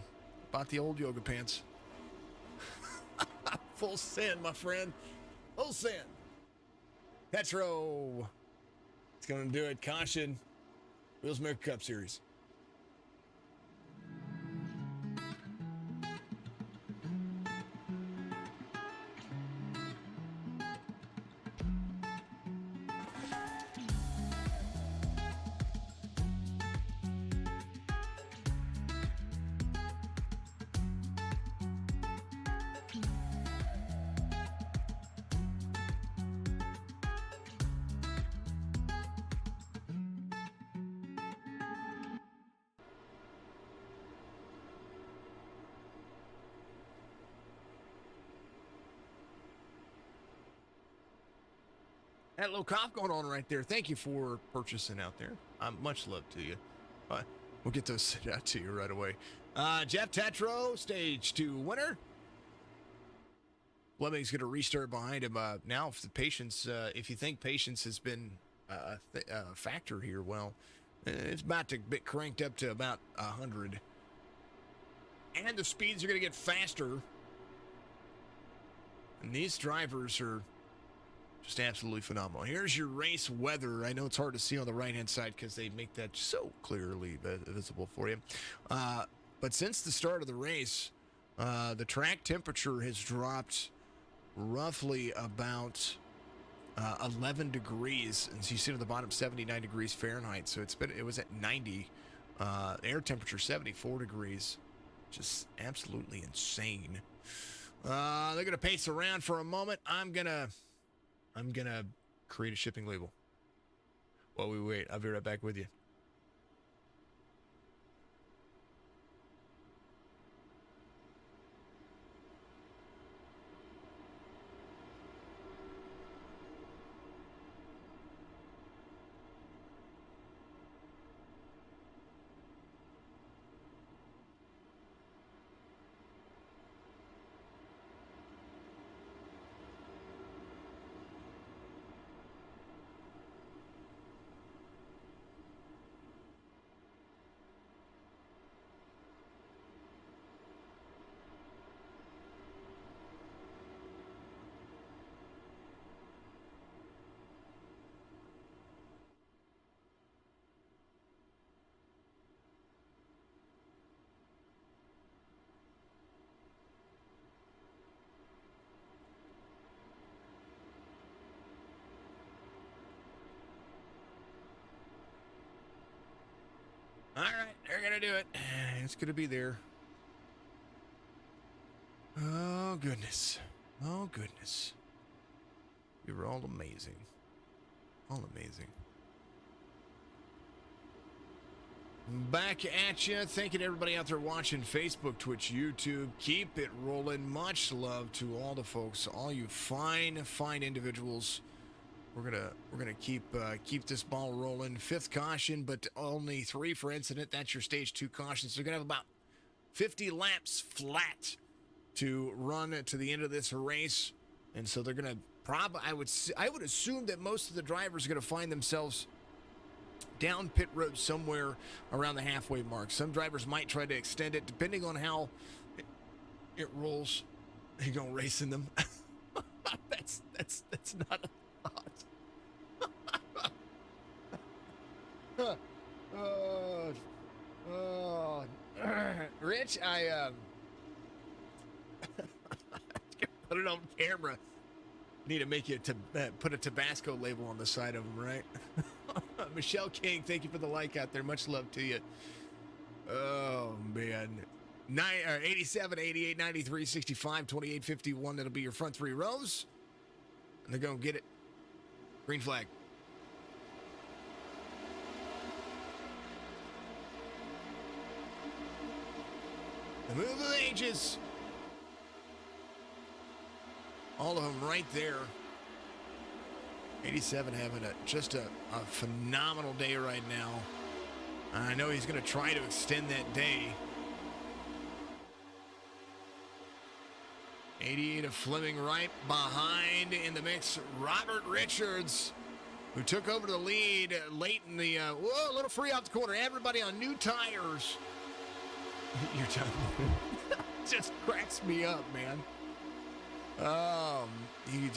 Bought the old yoga pants. Full send, my friend. Full send. Petro. It's going to do it. Caution. Wheels America Cup Series. Had a little cough going on right there. Thank you for purchasing out there. Much love to you. We'll get those sent out to you right away. Jeff Tetro, stage 2 winner. Fleming's going to restart behind him. Now, if the patience, if you think patience has been a factor here, well, it's about to get cranked up to about 100. And the speeds are going to get faster. And these drivers are just absolutely phenomenal. Here's your race weather. I know it's hard to see on the right-hand side because they make that so clearly visible for you. But since the start of the race, the track temperature has dropped roughly about 11 degrees. And so you see at the bottom, 79 degrees Fahrenheit. So it was at 90. Air temperature, 74 degrees. Just absolutely insane. They're going to pace around for a moment. I'm gonna create a shipping label. While we wait, I'll be right back with you. All right, they're going to do it. It's going to be there. Oh, goodness. Oh, goodness. You were all amazing. All amazing. Back at you. Thank you to everybody out there watching Facebook, Twitch, YouTube. Keep it rolling. Much love to all the folks, all you fine individuals. We're gonna keep this ball rolling. 5th caution, but only 3 for incident. That's your stage 2 caution. So you're gonna have about 50 laps flat to run to the end of this race, and so they're gonna I would assume that most of the drivers are gonna find themselves down pit road somewhere around the halfway mark. Some drivers might try to extend it, depending on how it rolls. You're gonna race in them. that's not a thought. Rich, I put it on camera. Need to make you put a Tabasco label on the side of them, right? Michelle King, thank you for the like out there. Much love to you. Oh, man. 87, 88, 93, 65, 28, 51. That'll be your front 3 rows. And they're going to get it. Green flag. The move of ages. All of them right there. 87 having just a phenomenal day right now. I know he's going to try to extend that day. 88 of Fleming right behind in the mix. Robert Richards, who took over the lead late in the, whoa, a little free off the corner. Everybody on new tires. Your time just cracks me up, man. You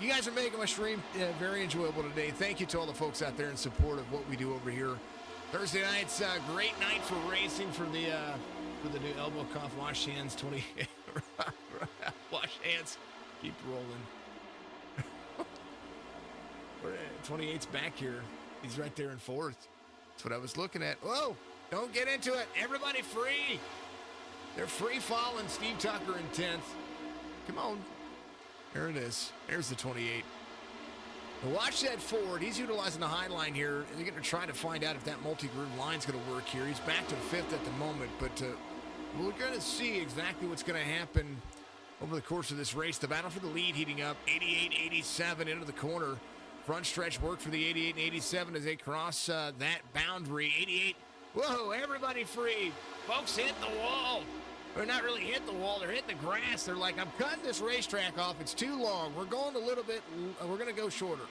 guys are making my stream very enjoyable today. Thank you to all the folks out there in support of what we do over here. Thursday night's a great night for racing for the new elbow cuff wash hands 20 wash hands. Keep rolling. 28's back here. He's right there in 4th. That's what I was looking at. Whoa! Don't get into it. Everybody free. They're free falling. Steve Tucker in 10th. Come on. There it is. There's the 28. Now watch that Ford. He's utilizing the high line here. They're going to try to find out if that multi-groove line's going to work here. He's back to 5th at the moment, but we're going to see exactly what's going to happen over the course of this race. The battle for the lead heating up. 88, 87 into the corner. Front stretch work for the 88 and 87 as they cross that boundary. 88, whoa, everybody free. Folks hit the wall. They're not really hitting the wall. They're hitting the grass. They're like, I'm cutting this racetrack off. It's too long. We're going a little bit. We're going to go shorter.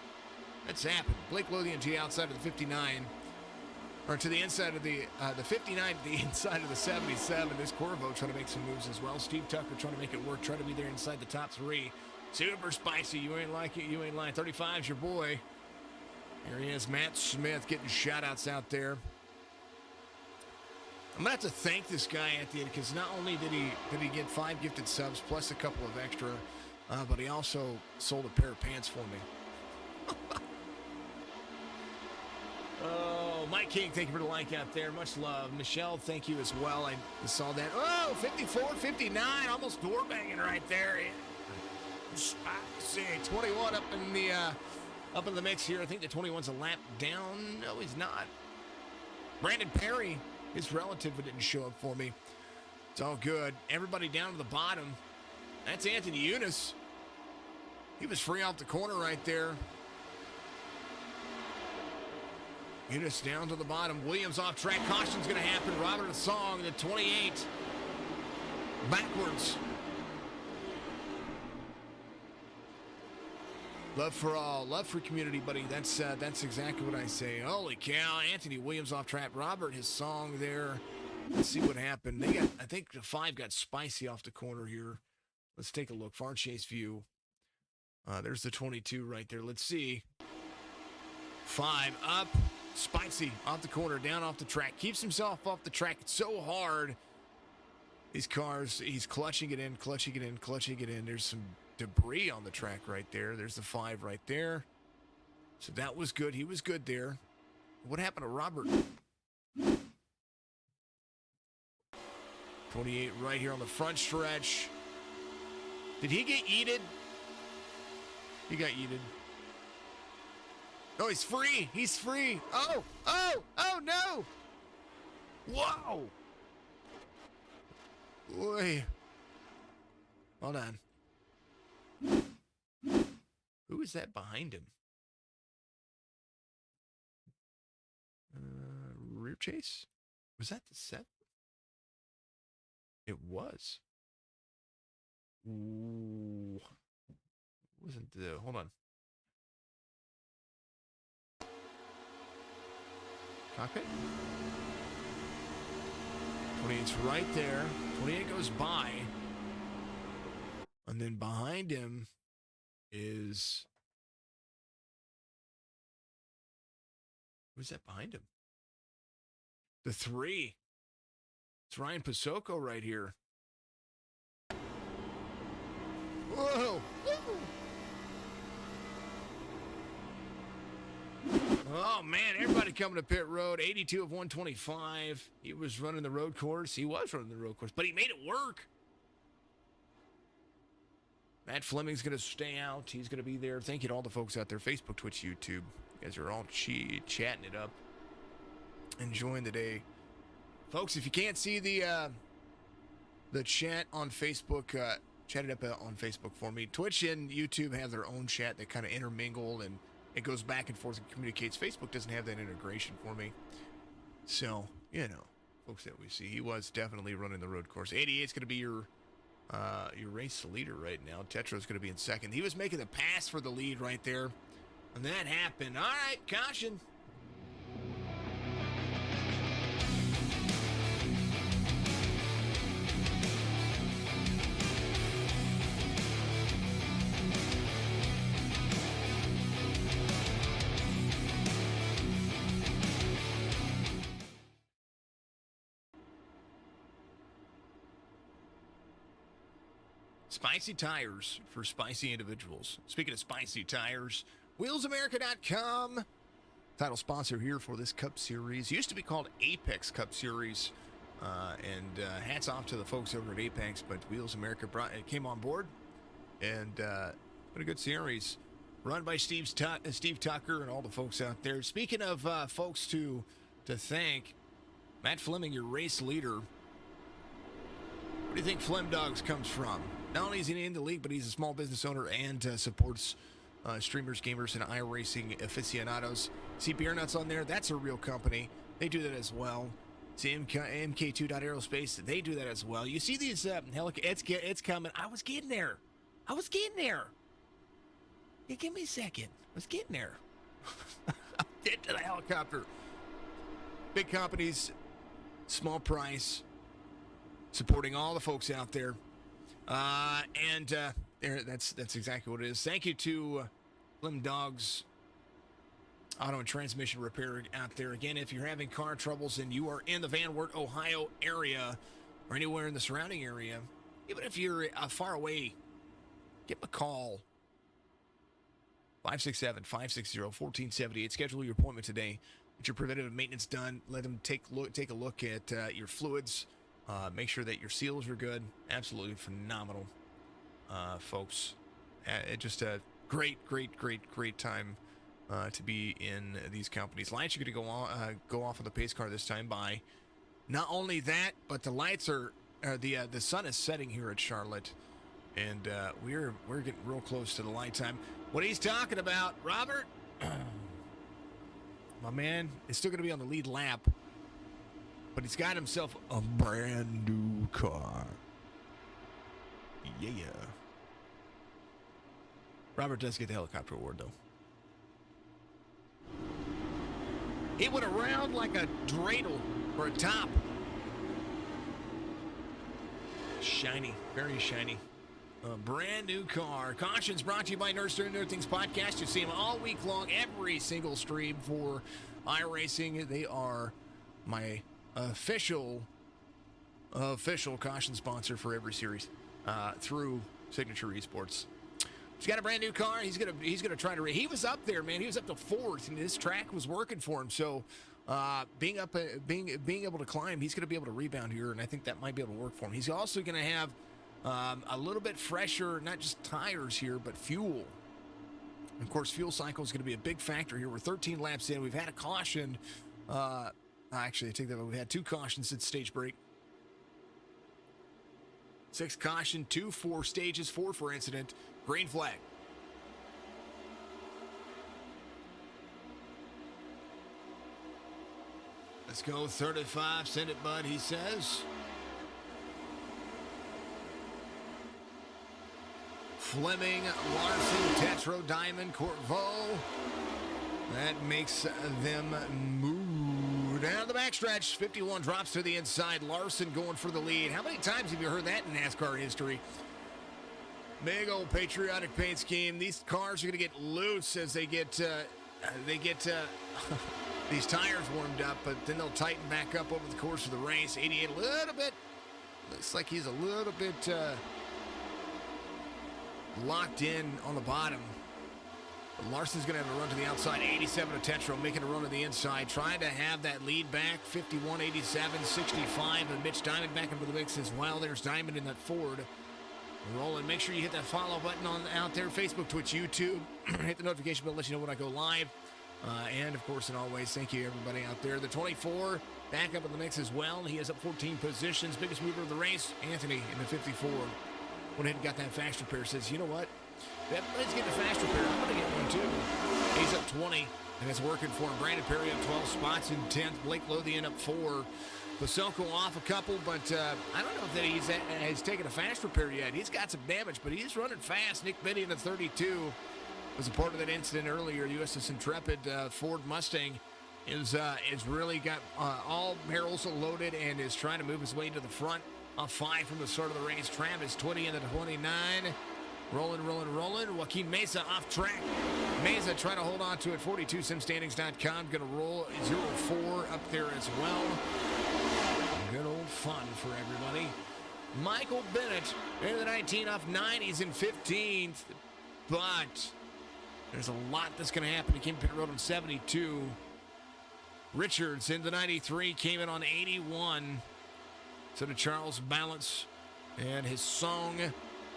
That's happened. Blake Lothian to the outside of the 59. Or to the inside of the 59 to the inside of the 77. This Corvo trying to make some moves as well. Steve Tucker trying to make it work. Trying to be there inside the top three. Super spicy. You ain't like it. You ain't lying. 35's your boy. Here he is. Matt Smith getting shout-outs out there. I'm going to have to thank this guy at the end because not only did he get 5 gifted subs plus a couple of extra, but he also sold a pair of pants for me. Oh, Mike King, thank you for the like out there. Much love. Michelle, thank you as well. I saw that. Oh, 54, 59, almost door banging right there. Spicy. 21 up in the mix here. I think the 21's a lap down. No, he's not. Brandon Perry. His relative didn't show up for me. It's all good. Everybody down to the bottom. That's Anthony Eunice. He was free off the corner right there. Eunice down to the bottom. Williams off track. Caution's going to happen. Robert Song, the 28. Backwards. Love for all. Love for community, buddy. That's exactly what I say. Holy cow. Anthony Williams off track. Robert, his song there. Let's see what happened. I think the 5 got spicy off the corner here. Let's take a look. Far chase view. There's the 22 right there. Let's see. 5 up. Spicy off the corner. Down off the track. Keeps himself off the track. It's so hard. These cars, he's clutching it in, clutching it in, clutching it in. There's some debris on the track right there. There's the 5 right there. So that was good. He was good there. What happened to Robert? 28 right here on the front stretch. Did he get yeeted? He got yeeted. Oh, he's free. He's free. Oh no. Whoa. Boy. Hold on. Who is that behind him? Rear chase? Was that the 7? It was. Ooh. Wasn't the... Hold on. Cockpit? 28's right there. 28 goes by. And then behind him is... Who's that behind him? The 3. It's Ryan Pasoko right here. Whoa! Oh, man, everybody coming to pit road. 82 of 125. He was running the road course. He was running the road course, but he made it work. Matt Fleming's going to stay out. He's going to be there. Thank you to all the folks out there. Facebook, Twitch, YouTube. You guys are all chatting it up. Enjoying the day. Folks, if you can't see the chat on Facebook, chat it up on Facebook for me. Twitch and YouTube have their own chat that kind of intermingle, and it goes back and forth and communicates. Facebook doesn't have that integration for me. So, you know, folks that we see. He was definitely running the road course. 88 is going to be your race leader right now. Tetra's going to be in second. He was making the pass for the lead right there. And that happened. All right, caution. Spicy tires for spicy individuals. Speaking of spicy tires, wheelsamerica.com, title sponsor here for this Cup Series. Used to be called Apex Cup Series, and hats off to the folks over at Apex, but Wheels America came on board, and what a good series. Run by Steve Tucker and all the folks out there. Speaking of folks to thank, Matt Fleming, your race leader. Where do you think Flemdogs comes from? Not only is he in the league, but he's a small business owner and supports streamers, gamers, and iRacing aficionados. See Beer Nuts on there? That's a real company. They do that as well. See MK2 Aerospace? They do that as well. You see these it's coming. I was getting there. Yeah, give me a second. I was getting there. Get to the helicopter. Big companies, small price, supporting all the folks out there. That's exactly what it is. Thank you to Flemdogs Auto and Transmission Repair out there. Again, if you're having car troubles and you are in the Wert Ohio area or anywhere in the surrounding area, even if you're far away, give them a call. 567-560-1478. Schedule your appointment today. Get your preventative maintenance done. Let them take a look at your fluids. Make sure that your seals are good. Absolutely phenomenal, folks. Just a great time to be in these companies. Lights are going to go off on the pace car this time by. Not only that, but the lights are the sun is setting here at Charlotte, and we're getting real close to the light time. What he's talking about, Robert, my man, is still going to be on the lead lap, but he's got himself a brand new car. Yeah. Robert does get the helicopter award, though. He went around like a dreidel or a top. Shiny, very shiny. A brand new car. Cautions brought to you by Nerd Things Podcast. You see them all week long, every single stream for iRacing. They are my official caution sponsor for every series through Signature Esports. He's got a brand new car. He's gonna try to. He was up there, man. He was up to fourth, and this track was working for him. So, being able to climb, he's gonna be able to rebound here, and I think that might be able to work for him. He's also gonna have a little bit fresher, not just tires here, but fuel. And of course, fuel cycle is going to be a big factor here. We're 13 laps in. We've had a caution. Actually, I take that. We've had 2 cautions since stage break. 6 caution, 2 for stages, 4 for incident. Green flag. Let's go 35. Send it, bud, he says. Fleming, Larson, Tetro, Diamond, Corvo. That makes them move. Down the backstretch, 51 drops to the inside. Larson going for the lead. How many times have you heard that in NASCAR history? Big old patriotic paint scheme. These cars are going to get loose as they get these tires warmed up, but then they'll tighten back up over the course of the race. 88 a little bit. Looks like he's a little bit locked in on the bottom. But Larson's going to have a run to the outside. 87 to Tetro, making a run to the inside. Trying to have that lead back. 51, 87, 65. And Mitch Diamond back into the mix as well. There's Diamond in that Ford. Rolling. Make sure you hit that follow button on out there. Facebook, Twitch, YouTube. Hit the notification bell to let you know when I go live. And, of course, and always, thank you, everybody out there. The 24 back up in the mix as well. He has up 14 positions. Biggest mover of the race, Anthony in the 54. Went ahead and got that fast repair. Says, you know what? Let's get the fast repair. I'm going to get one, too. He's up 20, and it's working for him. Brandon Perry up 12 spots in 10th. Blake Lothian up 4. Pasoko off a couple, but I don't know if that he's taken a fast repair yet. He's got some damage, but he's running fast. Nick Benny in the 32 was a part of that incident earlier. USS Intrepid Ford Mustang is really got all barrels loaded and is trying to move his way to the front. Off 5 from the start of the race. Travis 20 into 29. Rolling. Joaquin Mesa off track. Mesa trying to hold on to it. 42simstandings.com. Going to roll 0-4 up there as well. Good old fun for everybody. Michael Bennett in the 19 off 9. He's in 15th. But there's a lot that's going to happen. He came pit road on 72. Richards in the 93. Came in on 81. So to Charles Balance and his song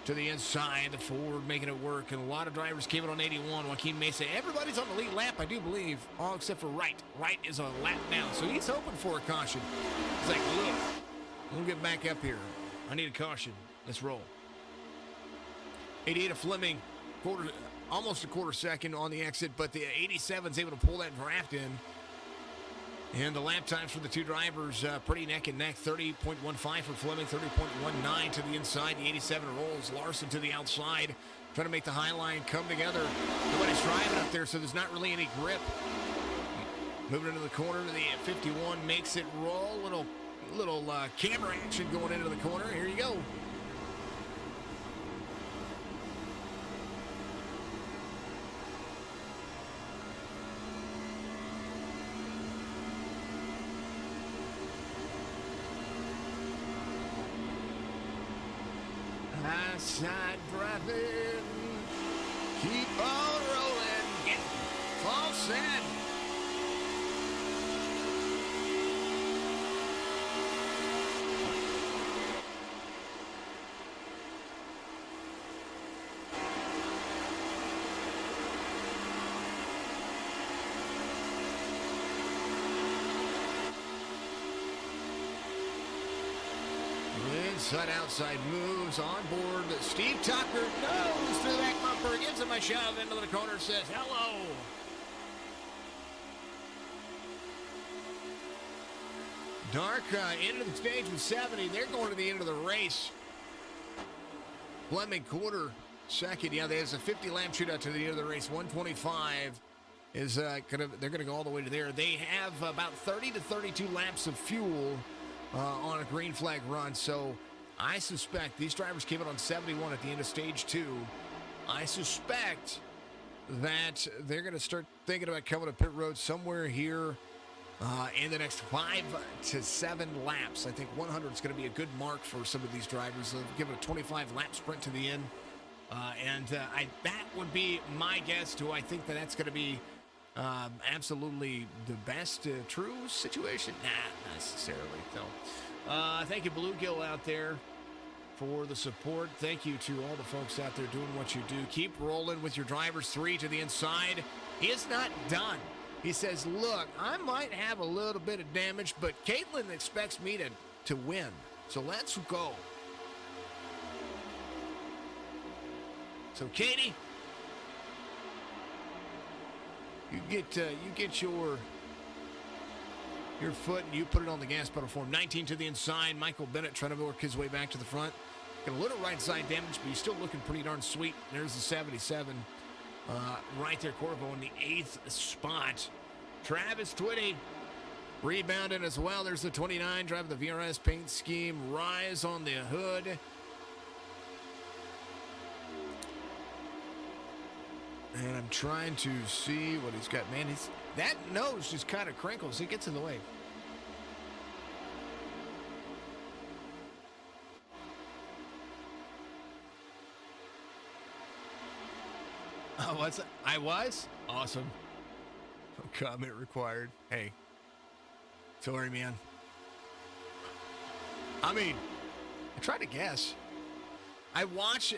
to the inside. The Ford making it work. And a lot of drivers came in on 81. Joaquin Mesa. Everybody's on the lead lap, I do believe. All except for Wright. Wright is a lap down. So he's hoping for a caution. He's like, look, we'll get back up here. I need a caution. Let's roll. 88 of Fleming. almost a quarter second on the exit, but the 87 is able to pull that draft in. And the lap times for the two drivers, pretty neck and neck. 30.15 for Fleming, 30.19 to the inside. The 87 rolls. Larson to the outside, trying to make the high line come together. Nobody's driving up there, so there's not really any grip. Moving into the corner, the 51 makes it roll. Little camera action going into the corner. Here you go. Side driving, keep on rolling, get all set. Inside outside moves on board. Steve Tucker goes through that bumper, gives him a shove into the corner, says hello. Dark into the stage with 70. They're going to the end of the race. Fleming quarter second. Yeah, there's a 50 lap shootout to the end of the race. 125 is they're gonna go all the way to there. They have about 30 to 32 laps of fuel on a green flag run. So I suspect these drivers came out on 71 at the end of stage 2. I suspect that they're going to start thinking about coming to pit road somewhere here in the next 5 to 7 laps. I think 100 is going to be a good mark for some of these drivers. They'll give it a 25 lap sprint to the end. That would be my guess, too. I think that's going to be absolutely the best true situation. Not necessarily, though. Thank you, Bluegill, out there for the support. Thank you to all the folks out there doing what you do. Keep rolling with your drivers. 3 to the inside. He is not done. He says, look, I might have a little bit of damage, but Caitlin expects me to win. So let's go. So, Katie, you get your foot and you put it on the gas pedal for him. 19 to the inside. Michael Bennett trying to work his way back to the front. Got a little right side damage, but he's still looking pretty darn sweet. There's the 77 right there. Corvo in the 8th spot. Travis Twitty rebounding as well. There's the 29 driving the VRS paint scheme. Rise on the hood. And I'm trying to see what he's got. Man, that nose just kind of crinkles. It gets in the way. Oh, what's it? I was? Awesome. Comment required. Hey. Sorry, man. I mean, I tried to guess. I've watched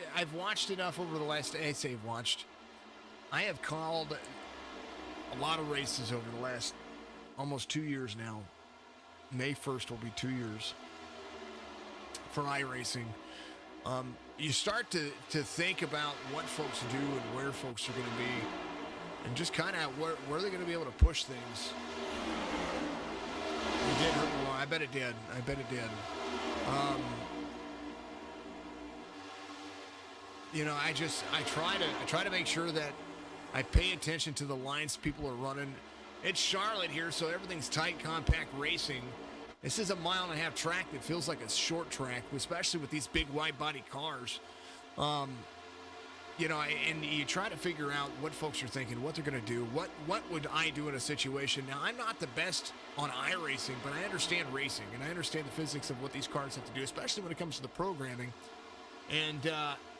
enough over the last, I say watched. I have called a lot of races over the last almost 2 years now. May 1st will be 2 years for iRacing. You start to think about what folks do and where folks are going to be and just kind of where they're going to be able to push things. It did hurt me. I bet it did. I bet it did. I try to make sure that I pay attention to the lines people are running. It's Charlotte here, so everything's tight, compact racing. This is a 1.5 mile track that feels like a short track, especially with these big wide-body cars. And you try to figure out what folks are thinking, what they're going to do, what would I do in a situation. Now, I'm not the best on iRacing, but I understand racing, and I understand the physics of what these cars have to do, especially when it comes to the programming. And,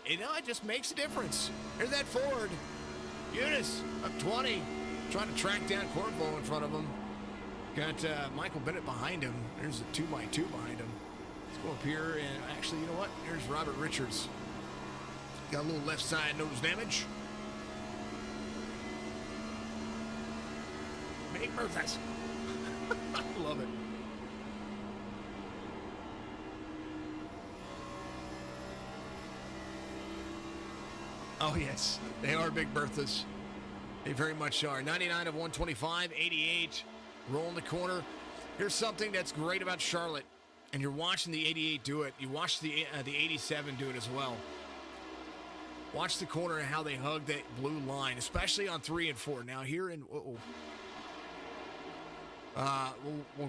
it just makes a difference. Here's that Ford. Eunice, up 20, trying to track down Corvo in front of him. Got Michael Bennett behind him. There's a 2x2 behind him. Let's go up here, and actually, you know what? There's Robert Richards. Got a little left side nose damage. Big Murphys. I love it. Oh, yes. They are Big Berthas. They very much are. 99 of 125, 88. Rolling the corner. Here's something that's great about Charlotte. And you're watching the 88 do it. You watch the 87 do it as well. Watch the corner and how they hug that blue line, especially on 3 and 4. Now here in... we'll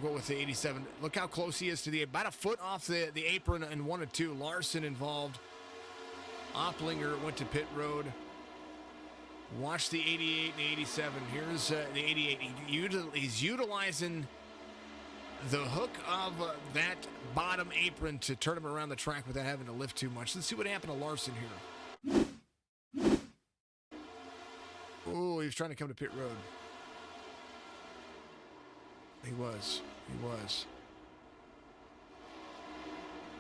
go with the 87. Look how close he is to about a foot off the apron in 1 and 2. Larson involved. Opplinger went to pit road. Watch the 88 and the 87. Here's the 88. He's utilizing the hook of that bottom apron to turn him around the track without having to lift too much. Let's see what happened to Larson here. Oh, he was trying to come to pit road. He was.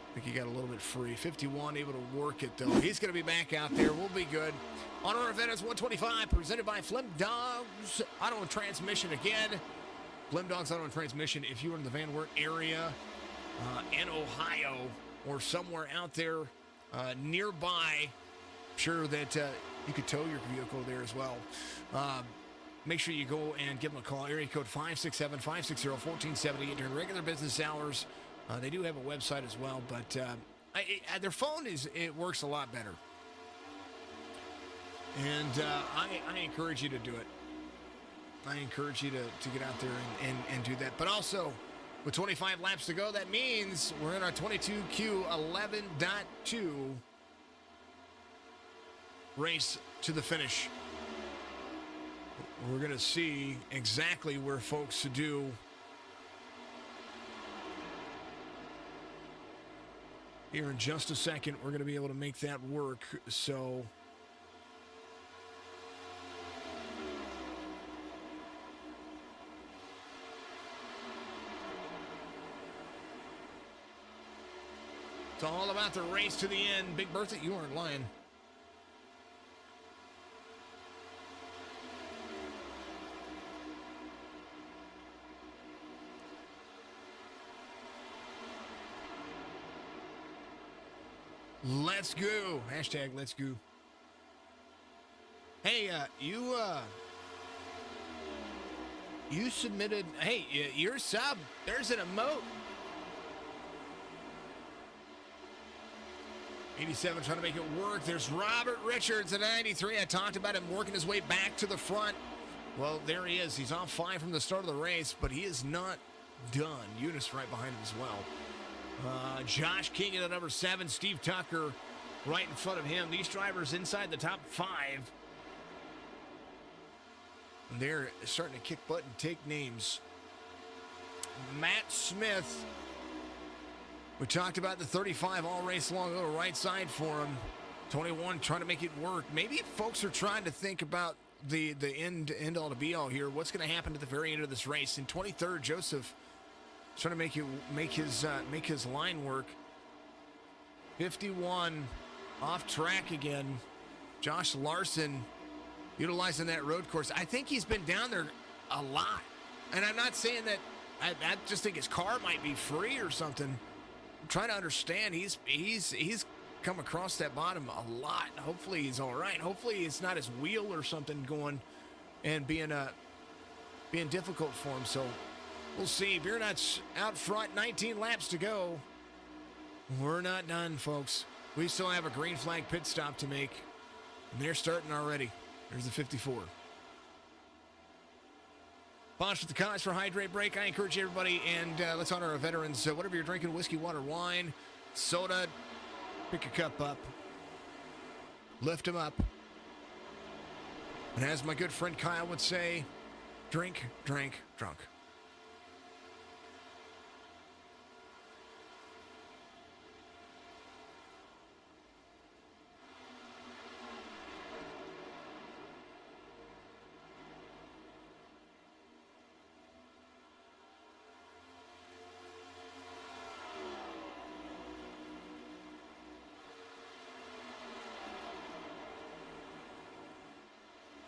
I think he got a little bit free. 51, able to work it, though. He's going to be back out there. We'll be good. On our event is 125, presented by Flemdogs Auto and Transmission again. Flemdogs Auto and Transmission, if you are in the Van Wert area in Ohio or somewhere out there nearby, I'm sure that you could tow your vehicle there as well. Make sure you go and give them a call. Area code 567-560-1478 during regular business hours. They do have a website as well, but their phone it works a lot better. And I encourage you to do it. I encourage you to get out there and do that. But also, with 25 laps to go, that means we're in our 22Q11.2 race to the finish. We're going to see exactly where folks do. Here in just a second, we're going to be able to make that work. So it's all about the race to the end. Big Bertha, you aren't lying. Let's go. Hashtag let's go. Hey, you submitted, hey, your sub, there's an emote. 87 trying to make it work. There's Robert Richards at 93. I talked about him working his way back to the front. Well, there he is. He's off 5 from the start of the race, but he is not done. Eunice right behind him as well. Josh King at number 7, Steve Tucker right in front of him. These drivers inside the top 5. They're starting to kick butt and take names. Matt Smith, we talked about the 35 all race long, go to right side for him. 21 trying to make it work. Maybe folks are trying to think about the end all to be all here. What's going to happen at the very end of this race? In 23rd, Joseph trying to make his line work. 51 off track again. Josh Larson utilizing that road course. I think he's been down there a lot, and I'm not saying that. I just think his car might be free or something. I'm trying to understand. He's come across that bottom a lot. Hopefully he's all right. Hopefully it's not his wheel or something going and being difficult for him. So we'll see. Beer Nuts out front, 19 laps to go. We're not done, folks. We still have a green flag pit stop to make, and they're starting already. There's the 54. Bosch with the cause for Hydrate Break. I encourage everybody, and let's honor our veterans. Whatever you're drinking, whiskey, water, wine, soda, pick a cup up. Lift them up. And as my good friend Kyle would say, drink, drank, drunk.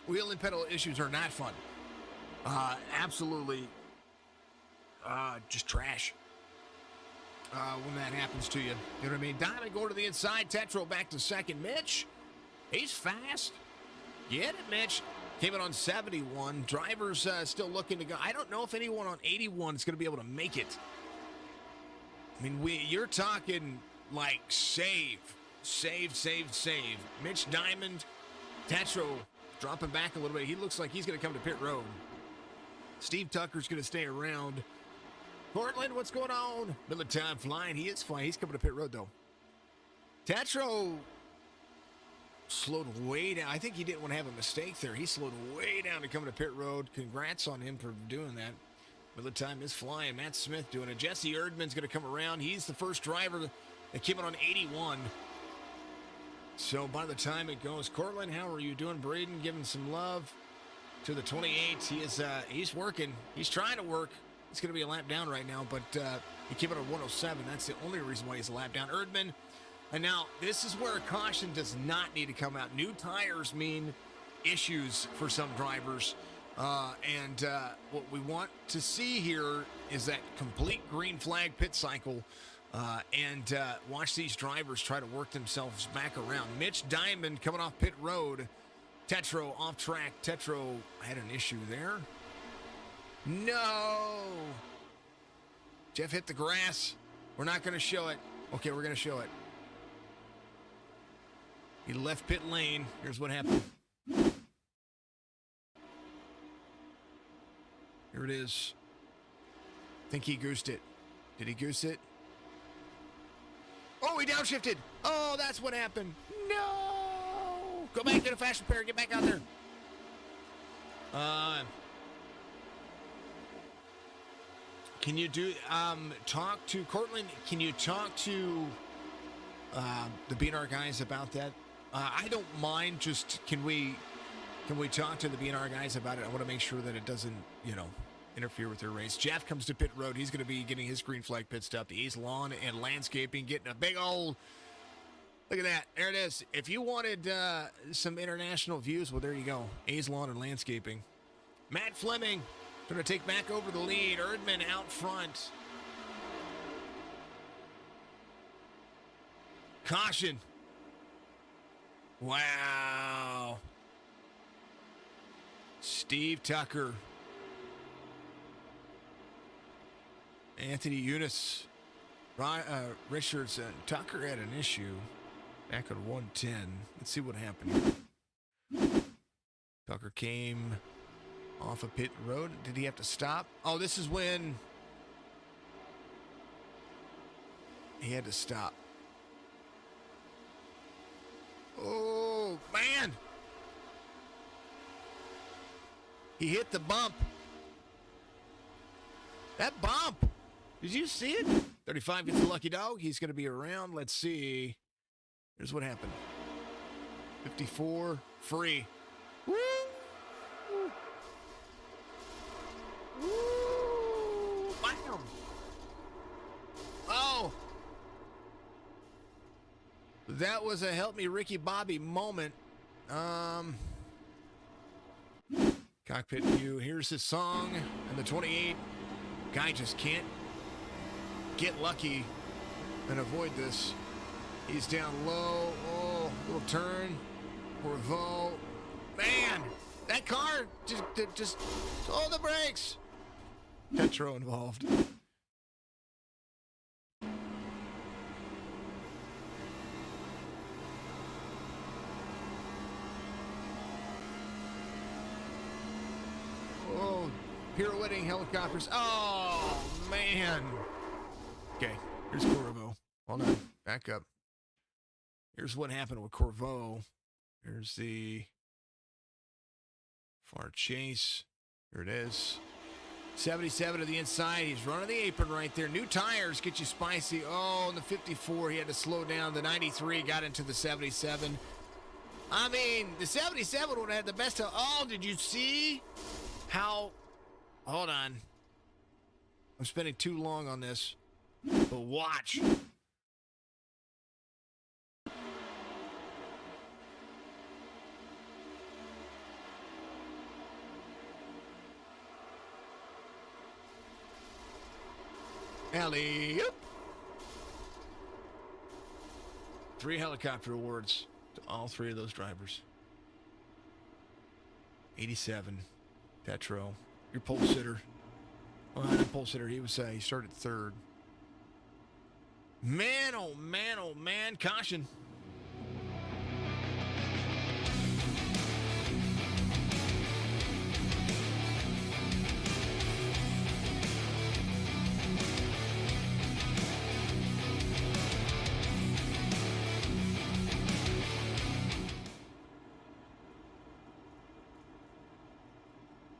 Wheel and pedal issues are not fun. Absolutely just trash when that happens to you. You know what I mean? Diamond going to the inside. Tetro back to second. Mitch He's fast. Get it, Mitch. Came in on 71. Drivers still looking to go. I don't know if anyone on 81 is going to be able to make it. I mean, you're talking like save. Mitch Diamond, Tatro dropping back a little bit. He looks like he's going to come to pit road. Steve Tucker's going to stay around. Portland, what's going on? Middle of time flying. He is flying. He's coming to pit road, though. Tatro slowed way down. I think he didn't want to have a mistake there. He slowed way down to come to pit road. Congrats on him for doing that. Middle of time is flying. Matt Smith doing it. Jesse Erdman's going to come around. He's the first driver that came in on 81. So by the time it goes, Cortland, how are you doing? Braden giving some love to the 28. He's working. He's trying to work. It's going to be a lap down right now, but he came in on 107. That's the only reason why he's a lap down. Erdman. And now this is where caution does not need to come out. New tires mean issues for some drivers. And what we want to see here is that complete green flag pit cycle. And watch these drivers try to work themselves back around. Mitch Diamond coming off pit road. Tetro off track. Tetro had an issue there. No! Jeff hit the grass. We're not going to show it. Okay, we're going to show it. He left pit lane. Here's what happened. Here it is. I think he goosed it. Did he goose it? Oh, he downshifted. Oh, that's what happened. No. Go back to the fast repair. Get back out there. Can you talk to Cortland? Can you talk to the BNR guys about that? I don't mind. Just can we talk to the BNR guys about it? I want to make sure that it doesn't, interfere with their race. Jeff comes to pit road. He's going to be getting his green flag pit stop. The A's Lawn and Landscaping getting a big old, look at that. There it is. If you wanted some international views, well, there you go. A's Lawn and Landscaping. Matt Fleming going to take back over the lead. Erdman out front. Caution. Wow. Steve Tucker. Anthony Eunice, Richardson. Tucker had an issue back on 110. Let's see what happened. Tucker came off a pit road. Did he have to stop? Oh, this is when he had to stop. Oh, man. He hit the bump. That bump. Did you see it? 35 gets the lucky dog. He's going to be around. Let's see. Here's what happened. 54, free. Woo! Woo! Bam! Oh! That was a help me Ricky Bobby moment. Cockpit view. Here's his song. And the 28. Guy just can't get lucky and avoid this. He's down low. Oh, little turn. Corvo. Man, that car just hold the brakes. Petro involved. Oh, pirouetting helicopters. Oh, man. Okay, here's Corvo. Hold on, back up. Here's what happened with Corvo. Here's the far chase. Here it is. 77 to the inside. He's running the apron right there. New tires get you spicy. Oh, and the 54, he had to slow down. The 93 got into the 77. I mean, the 77 would have had the best of. Oh, did you see how? Hold on. I'm spending too long on this. But watch. Alley-oop. 3 helicopter awards. to all three of those drivers. 87, Petro, your pole sitter. Well, not pole sitter. He started third. Man, oh man, caution.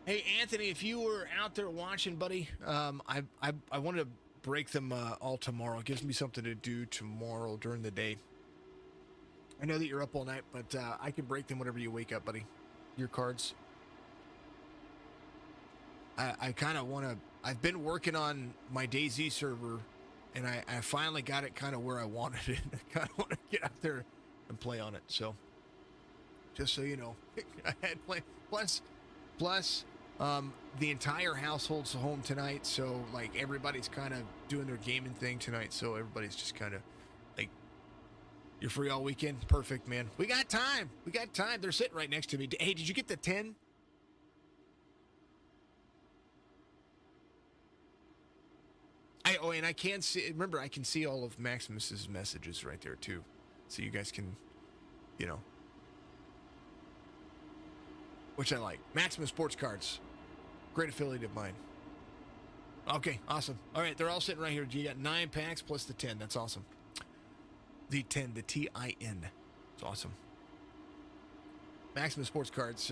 Hey, Anthony, if you were out there watching, buddy, I want to break them all tomorrow. It gives me something to do tomorrow during the day. I know that you're up all night, but I can break them whenever you wake up, buddy. Your cards. I kind of want to... I've been working on my DayZ server, and I finally got it kind of where I wanted it. I kind of want to get out there and play on it. So, just so you know, I had play... Plus, the entire household's home tonight, so like everybody's kind of doing their gaming thing tonight. So everybody's just kind of like, you're free all weekend. Perfect, man. We got time. They're sitting right next to me. Hey, did you get the 10? And I can see. Remember, I can see all of Maximus's messages right there too, so you guys can, which I like. Maximus Sports Cards. Great affiliate of mine. Okay, awesome. All right, they're all sitting right here. You got 9 packs plus the 10. That's awesome. The 10, the TIN. It's awesome. Maximus Sports Cards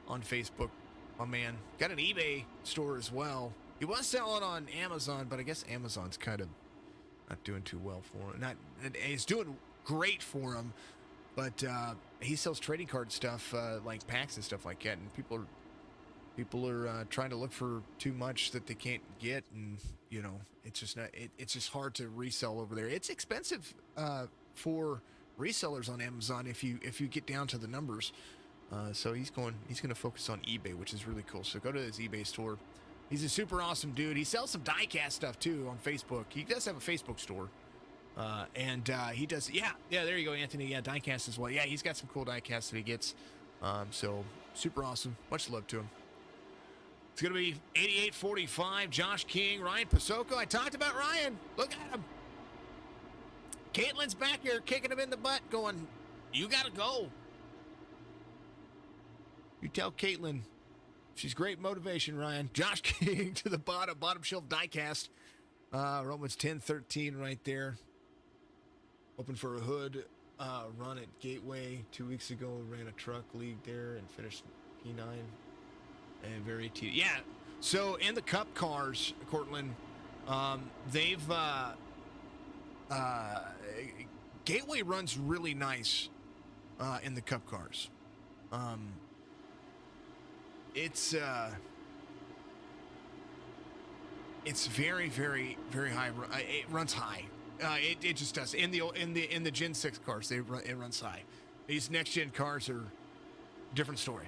on Facebook. My man. Got an eBay store as well. He was selling on Amazon, but I guess Amazon's kind of not doing too well for him. It's doing great for him. But he sells trading card stuff, like packs and stuff like that, and people are trying to look for too much that they can't get, and it's just not. It's just hard to resell over there. It's expensive for resellers on Amazon if you get down to the numbers. So he's going to focus on eBay, which is really cool. So go to his eBay store. He's a super awesome dude. He sells some diecast stuff too on Facebook. He does have a Facebook store. And he does, there you go, Anthony. Yeah, diecast as well. Yeah, he's got some cool diecast that he gets. So super awesome. Much love to him. It's going to be 88-45, Josh King, Ryan Pasoko. I talked about Ryan. Look at him. Caitlin's back here kicking him in the butt going, you got to go. You tell Caitlin. She's great motivation, Ryan. Josh King to the bottom shelf diecast. Romans 10-13 right there. Open for a hood run at Gateway 2 weeks ago. Ran a truck league there and finished P9. And yeah. So in the Cup cars, Cortland, they've Gateway runs really nice in the Cup cars. It's very, very, very high. It runs high. It just does. In the Gen 6 cars, it runs high. These next gen cars are a different story.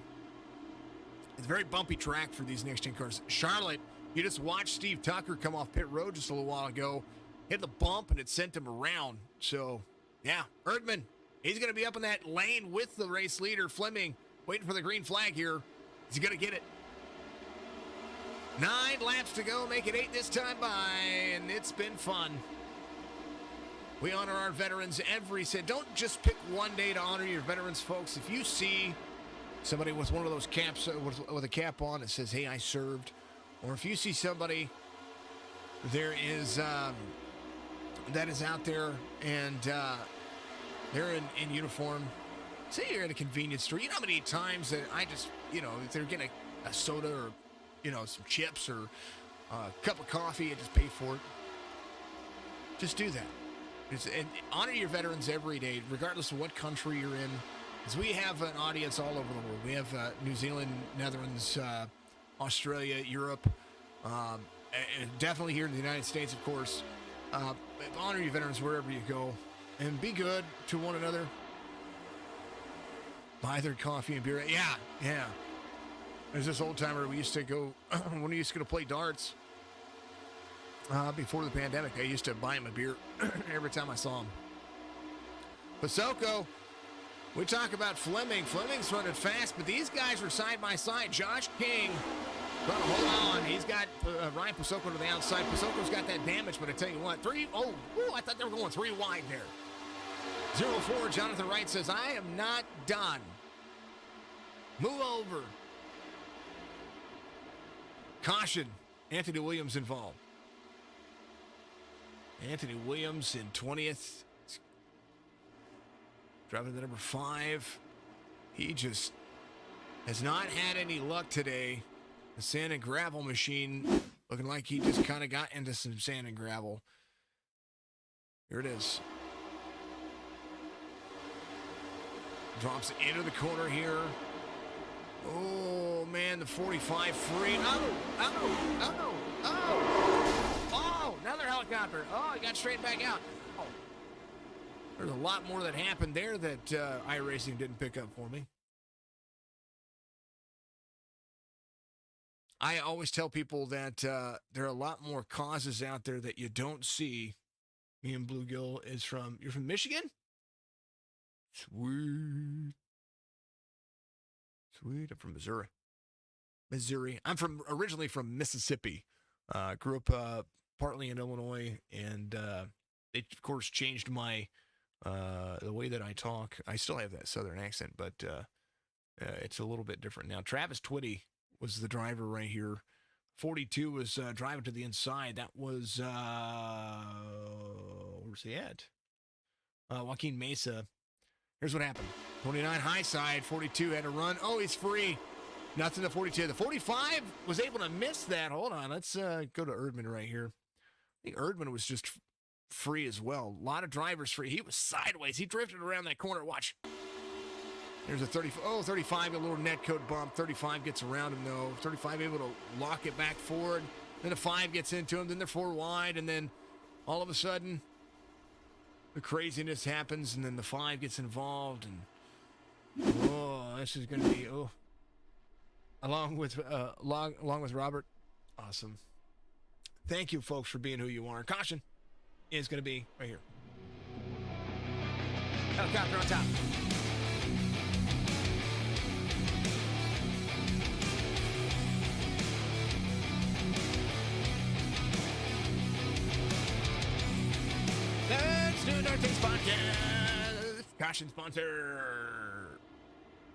It's a very bumpy track for these next gen cars. Charlotte, you just watched Steve Tucker come off pit road just a little while ago, hit the bump, and it sent him around. So, yeah, Erdman, he's going to be up in that lane with the race leader, Fleming, waiting for the green flag here. He's going to get it. 9 laps to go, make it 8 this time by, and it's been fun. We honor our veterans every day. Don't just pick one day to honor your veterans, folks. If you see somebody with one of those caps, with a cap on that says, hey, I served, or if you see somebody there is that is out there and they're in uniform, say you're at a convenience store. You know how many times that I just, if they're getting a soda or some chips or a cup of coffee and just pay for it. Just do that. And honor your veterans every day, regardless of what country you're in. Because we have an audience all over the world. We have New Zealand, Netherlands, Australia, Europe, and definitely here in the United States, of course. Honor your veterans wherever you go. And be good to one another. Buy their coffee and beer. Yeah. There's this old timer we used to go, when we used to go to play darts before the pandemic. I used to buy him a beer every time I saw him. Pasoko, We talk about Fleming. Fleming's running fast, but these guys are side by side. Josh King trying to hold on. He's got Ryan Pasoko to the outside. Pasoko's got that damage, but I tell you what, I thought they were going 3 wide there. 0-4, Jonathan Wright says, I am not done. Move over. Caution, Anthony Williams involved. Anthony Williams in 20th. Driving the number 5. He just has not had any luck today. The sand and gravel machine looking like he just kind of got into some sand and gravel. Here it is. Drops into the corner here. Oh, man, the 45 free. Oh, another helicopter. Oh, he got straight back out. Oh. There's a lot more that happened there that iRacing didn't pick up for me. I always tell people that there are a lot more causes out there that you don't see. Me and Bluegill you're from Michigan? Sweet. I'm from Missouri. I'm originally from Mississippi. Grew up partly in Illinois, and it, of course, changed my the way that I talk. I still have that southern accent, but it's a little bit different now. Travis Twitty was the driver right here. 42 was driving to the inside. That was, where's he at? Joaquin Mesa. Here's what happened. 29 high side, 42 had to run. Oh, he's free. Nothing to 42. The 45 was able to miss that. Hold on. Let's go to Erdman right here. I think Erdman was just free as well. A lot of drivers free. He was sideways. He drifted around that corner. Watch. There's a 35, a little net code bump. 35 gets around him, though. 35 able to lock it back forward. Then the 5 gets into him. Then they're 4 wide. And then all of a sudden, the craziness happens. And then the 5 gets involved. And, this is going to be, along with Robert. Awesome. Thank you, folks, for being who you are. Caution is going to be right here. Helicopter on top. Let's do another thing podcast. Caution sponsor.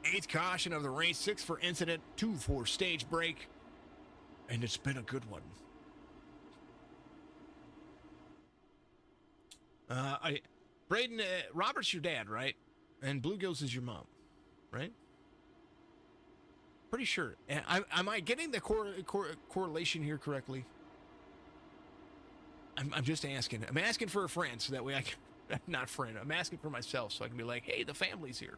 8th caution of the race, 6 for incident, 2 for stage break. And it's been a good one. Braden, Robert's your dad, right? And Bluegills is your mom, right? Pretty sure. Am I getting the correlation here correctly? I'm just asking. I'm asking for a friend so that way I can, not friend, I'm asking for myself so I can be like, hey, the family's here.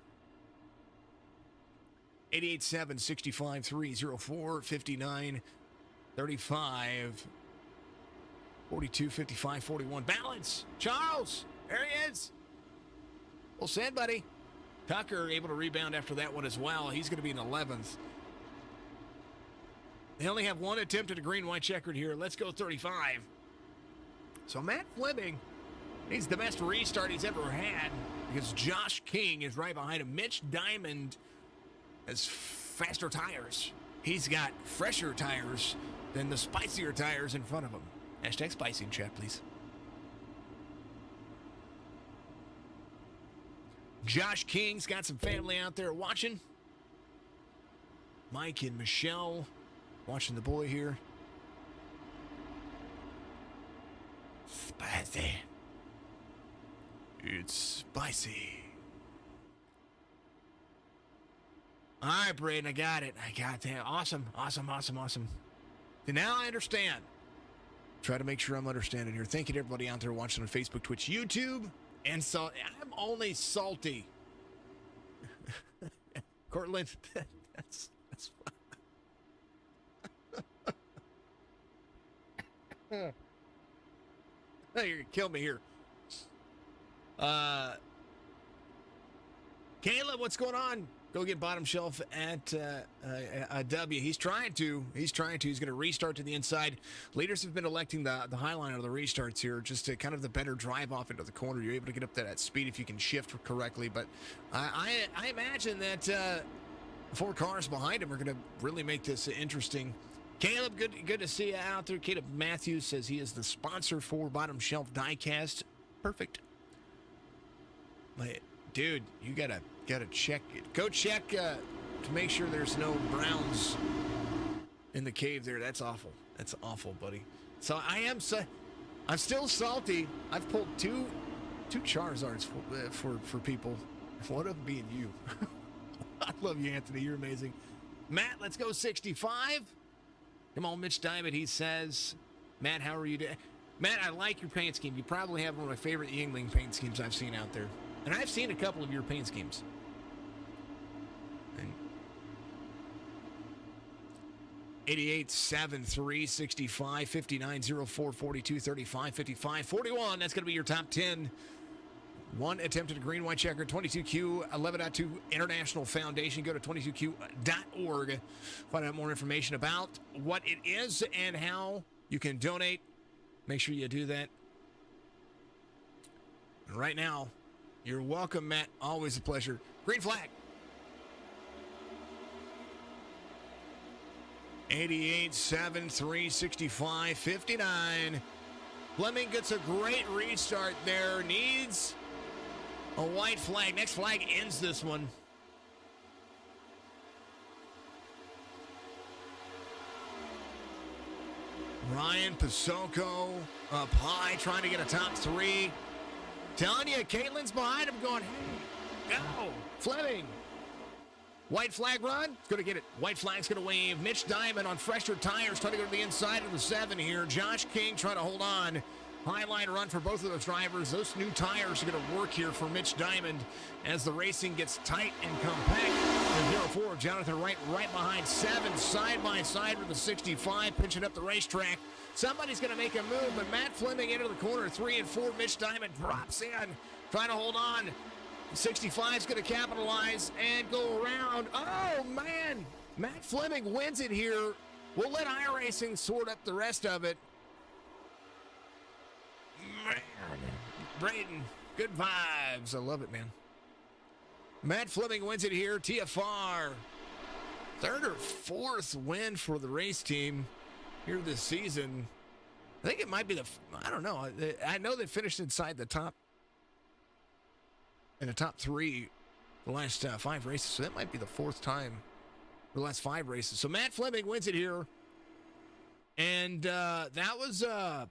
887 65 304 59 35 42 55 41. Balance. Charles. There he is. Well said, buddy. Tucker able to rebound after that one as well. He's going to be in 11th. They only have one attempt at a green-white checkered here. Let's go 35. So Matt Fleming needs the best restart he's ever had because Josh King is right behind him. Mitch Diamond has faster tires. He's got fresher tires than the spicier tires in front of him. Hashtag spicy in chat, please. Josh King's got some family out there watching. Mike and Michelle watching the boy here. Spicy. It's spicy. All right, Braden, I got it. I got that. Awesome. And now I understand. Try to make sure I'm understanding here. Thank you to everybody out there watching on Facebook, Twitch, YouTube, and so I'm only salty. Cortland, that's fine. You're gonna kill me here. Caleb, what's going on? go get bottom shelf at a W. He's trying to. He's going to restart to the inside. Leaders have been electing the high line of the restarts here, just to kind of the better drive off into the corner. You're able to get up to that speed if you can shift correctly. But I imagine that 4 cars behind him are going to really make this interesting. Caleb, good to see you out there. Caleb Matthews says he is the sponsor for Bottom Shelf Diecast. Perfect. Dude, you gotta check it. Go check to make sure there's no browns in the cave there. That's awful. That's awful, buddy. So I'm still salty. I've pulled two Charizards for people. One of them being you. I love you, Anthony. You're amazing. Matt, let's go 65. Come on, Mitch Diamond, he says. Matt, how are you doing? Matt, I like your paint scheme. You probably have one of my favorite Yingling paint schemes I've seen out there. And I've seen a couple of your paint schemes. And 88, 7, 3, 65, 59, 04, 42, 35, 55, 41. That's going to be your top 10. One attempted a green, white checker, 22Q, 11.2 International Foundation. Go to 22Q.org. Find out more information about what it is and how you can donate. Make sure you do that. And right now, you're welcome, Matt. Always a pleasure. Green flag. 88, 7, 3, 65, 59. Fleming gets a great restart there. Needs a white flag. Next flag ends this one. Ryan Pasoko up high, trying to get a top 3. Telling you, Caitlin's behind him going, hey, go, Fleming. White flag run, going to get it. White flag's going to wave. Mitch Diamond on fresher tires trying to go to the inside of the 7 here. Josh King trying to hold on. Highline run for both of those drivers. Those new tires are going to work here for Mitch Diamond as the racing gets tight and compact. And 04, Jonathan Wright right behind 7, side by side with the 65, pinching up the racetrack. Somebody's going to make a move, but Matt Fleming into the corner, 3 and 4. Mitch Diamond drops in, trying to hold on. 65 is going to capitalize and go around. Oh, man. Matt Fleming wins it here. We'll let iRacing sort up the rest of it. Man, Braden, good vibes. I love it, man. Matt Fleming wins it here. TFR, 3rd or 4th win for the race team here this season. I think it might be I don't know. I know they finished inside the top, in the top 3 the last 5 races. So that might be the 4th time the last 5 races. So Matt Fleming wins it here. And that was a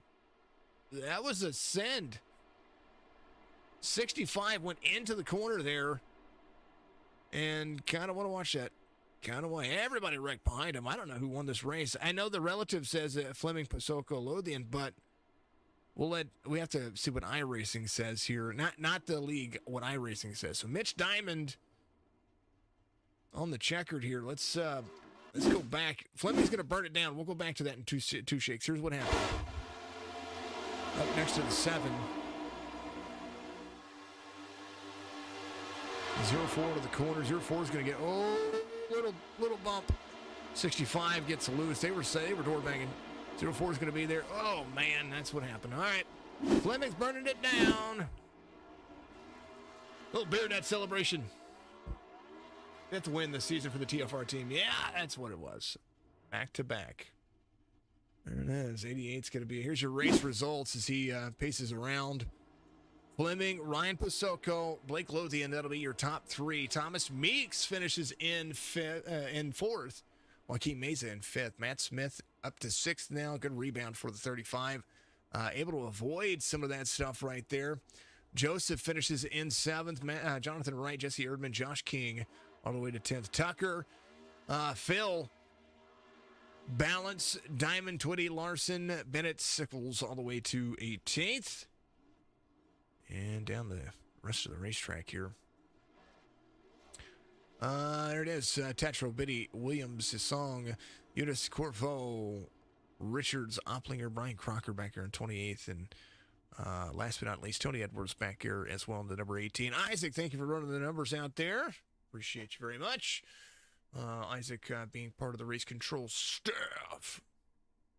send. 65 went into the corner there. And kind of want to watch that. Kind of want everybody wrecked behind him. I don't know who won this race. I know the relative says Fleming, Pasoko, Lothian, but we have to see what iRacing says here. Not the league, what iRacing says. So Mitch Diamond on the checkered here. Let's go back. Fleming's going to burn it down. We'll go back to that in two shakes. Here's what happened. Up next to the 7. 04 to the corner. 04 is going to get little bump. 65 gets loose. They were door banging. 04 is going to be there. Oh man, that's what happened. All right, Fleming's burning it down. Little beer net celebration. They have to win this season for the TFR team. Yeah, that's what it was. Back to back. There it is. 88's going to be. Here's your race results as he paces around. Fleming, Ryan Pasoko, Blake Lothian, that'll be your top 3. Thomas Meeks finishes in 4th. Joaquin Meza in 5th. Matt Smith up to 6th now. Good rebound for the 35. Able to avoid some of that stuff right there. Joseph finishes in 7th. Jonathan Wright, Jesse Erdman, Josh King all the way to 10th. Tucker, Phil, Balance, Diamond, Twitty, Larson, Bennett, Sickles all the way to 18th. And down the rest of the racetrack here. There it is. Tetro, Biddy, Williams, Song, Eunice Corvo, Richards, Opplinger, Brian Crocker back here in 28th. And last but not least, Tony Edwards back here as well in the number 18. Isaac, thank you for running the numbers out there. Appreciate you very much. Isaac being part of the race control staff.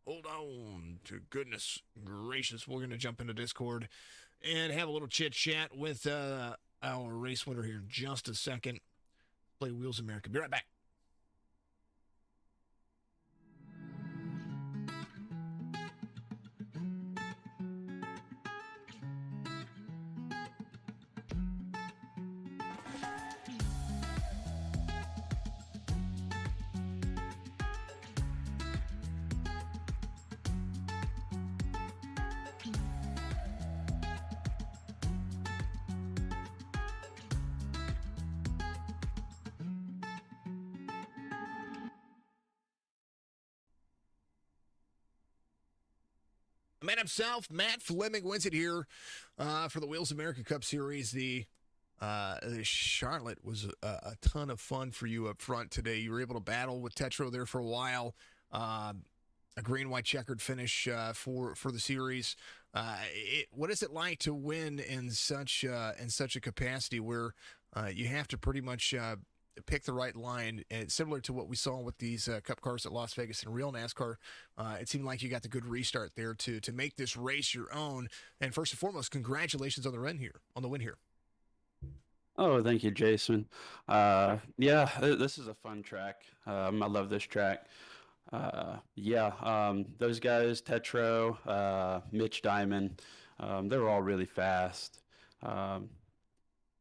Hold on to goodness gracious. We're going to jump into Discord and have a little chit chat with our race winner here in just a second. Play Wheels America. Be right back. The man himself, Matt Fleming, wins it here for the Wheels America Cup Series. The Charlotte was a ton of fun for you up front today. You were able to battle with Tetro there for a while. A green-white checkered finish for the series. What is it like to win in such a capacity where you have to pretty much pick the right line? And similar to what we saw with these Cup cars at Las Vegas and real NASCAR, it seemed like you got the good restart there to make this race your own. And first and foremost, congratulations on the win here. Oh, thank you, Jason. This is a fun track. I love this track. Those guys, Tetro, Mitch Diamond, they were all really fast.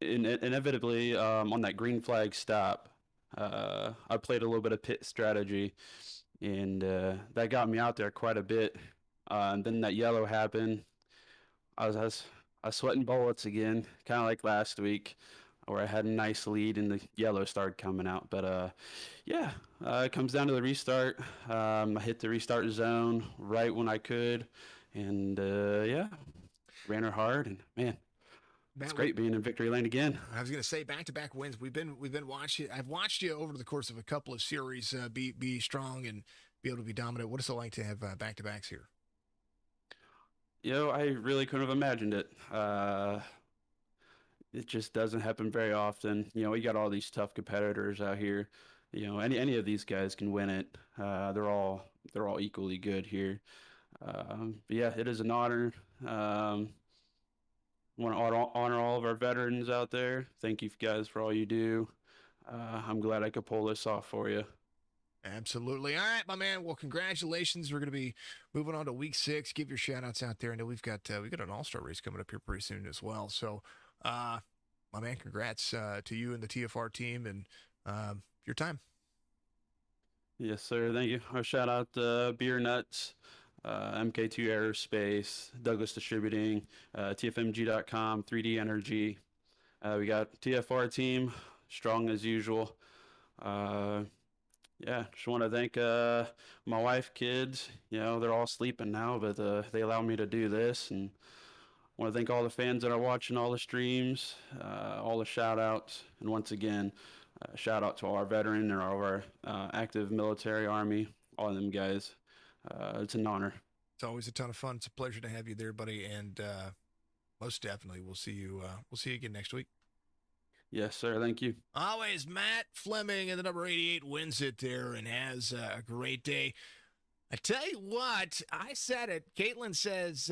Inevitably, on that green flag stop, I played a little bit of pit strategy, and that got me out there quite a bit. And then that yellow happened. I was sweating bullets again, kind of like last week, where I had a nice lead and the yellow started coming out. But it comes down to the restart. I hit the restart zone right when I could, and ran her hard, and man. It's great being in victory lane again. I was going to say back-to-back wins. We've been watching. I've watched you over the course of a couple of series be strong and be able to be dominant. What is it like to have back-to-backs here? I really couldn't have imagined it. It just doesn't happen very often. We got all these tough competitors out here. Any of these guys can win it. They're all equally good here. It is an honor. Want to honor all of our veterans out there. Thank you guys for all you do. I'm glad I could pull this off for you. Absolutely. All right, my man. Well, congratulations. We're going to be moving on to week 6. Give your shout outs out there. I know we've got an all-star race coming up here pretty soon as well. So, my man, congrats to you and the TFR team and your time. Yes, sir. Thank you. Our shout out Beer Nuts, MK2 Aerospace, Douglas Distributing, TFMG.com, 3D Energy. We got TFR team, strong as usual. Just want to thank my wife, kids. They're all sleeping now, but they allow me to do this. And want to thank all the fans that are watching all the streams, all the shout outs. And once again, shout out to all our veteran and all of our active military, Army, all of them guys. It's an honor. It's always a ton of fun. It's a pleasure to have you there, buddy. And most definitely, we'll see you again next week. Yes, sir. Thank you. Always Matt Fleming in the number 88 wins it there and has a great day. I tell you what, I said it. Caitlin says,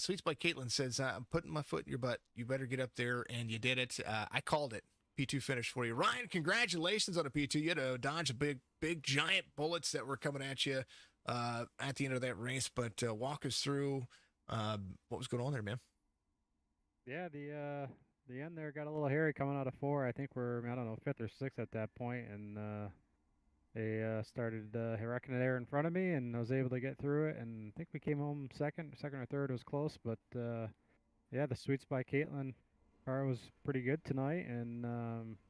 Sweets by Caitlin says, I'm putting my foot in your butt. You better get up there, and you did it. I called it. P2 finish for you. Ryan, congratulations on a P2. You had to dodge a big, giant bullets that were coming at you at the end of that race. But walk us through what was going on there, man. Yeah, the end there got a little hairy coming out of 4. I think we're, 5th or 6th at that point, and they started wrecking it there in front of me, and I was able to get through it, and I think we came home second or third. It was close, but the Sweets by Caitlin car was pretty good tonight, and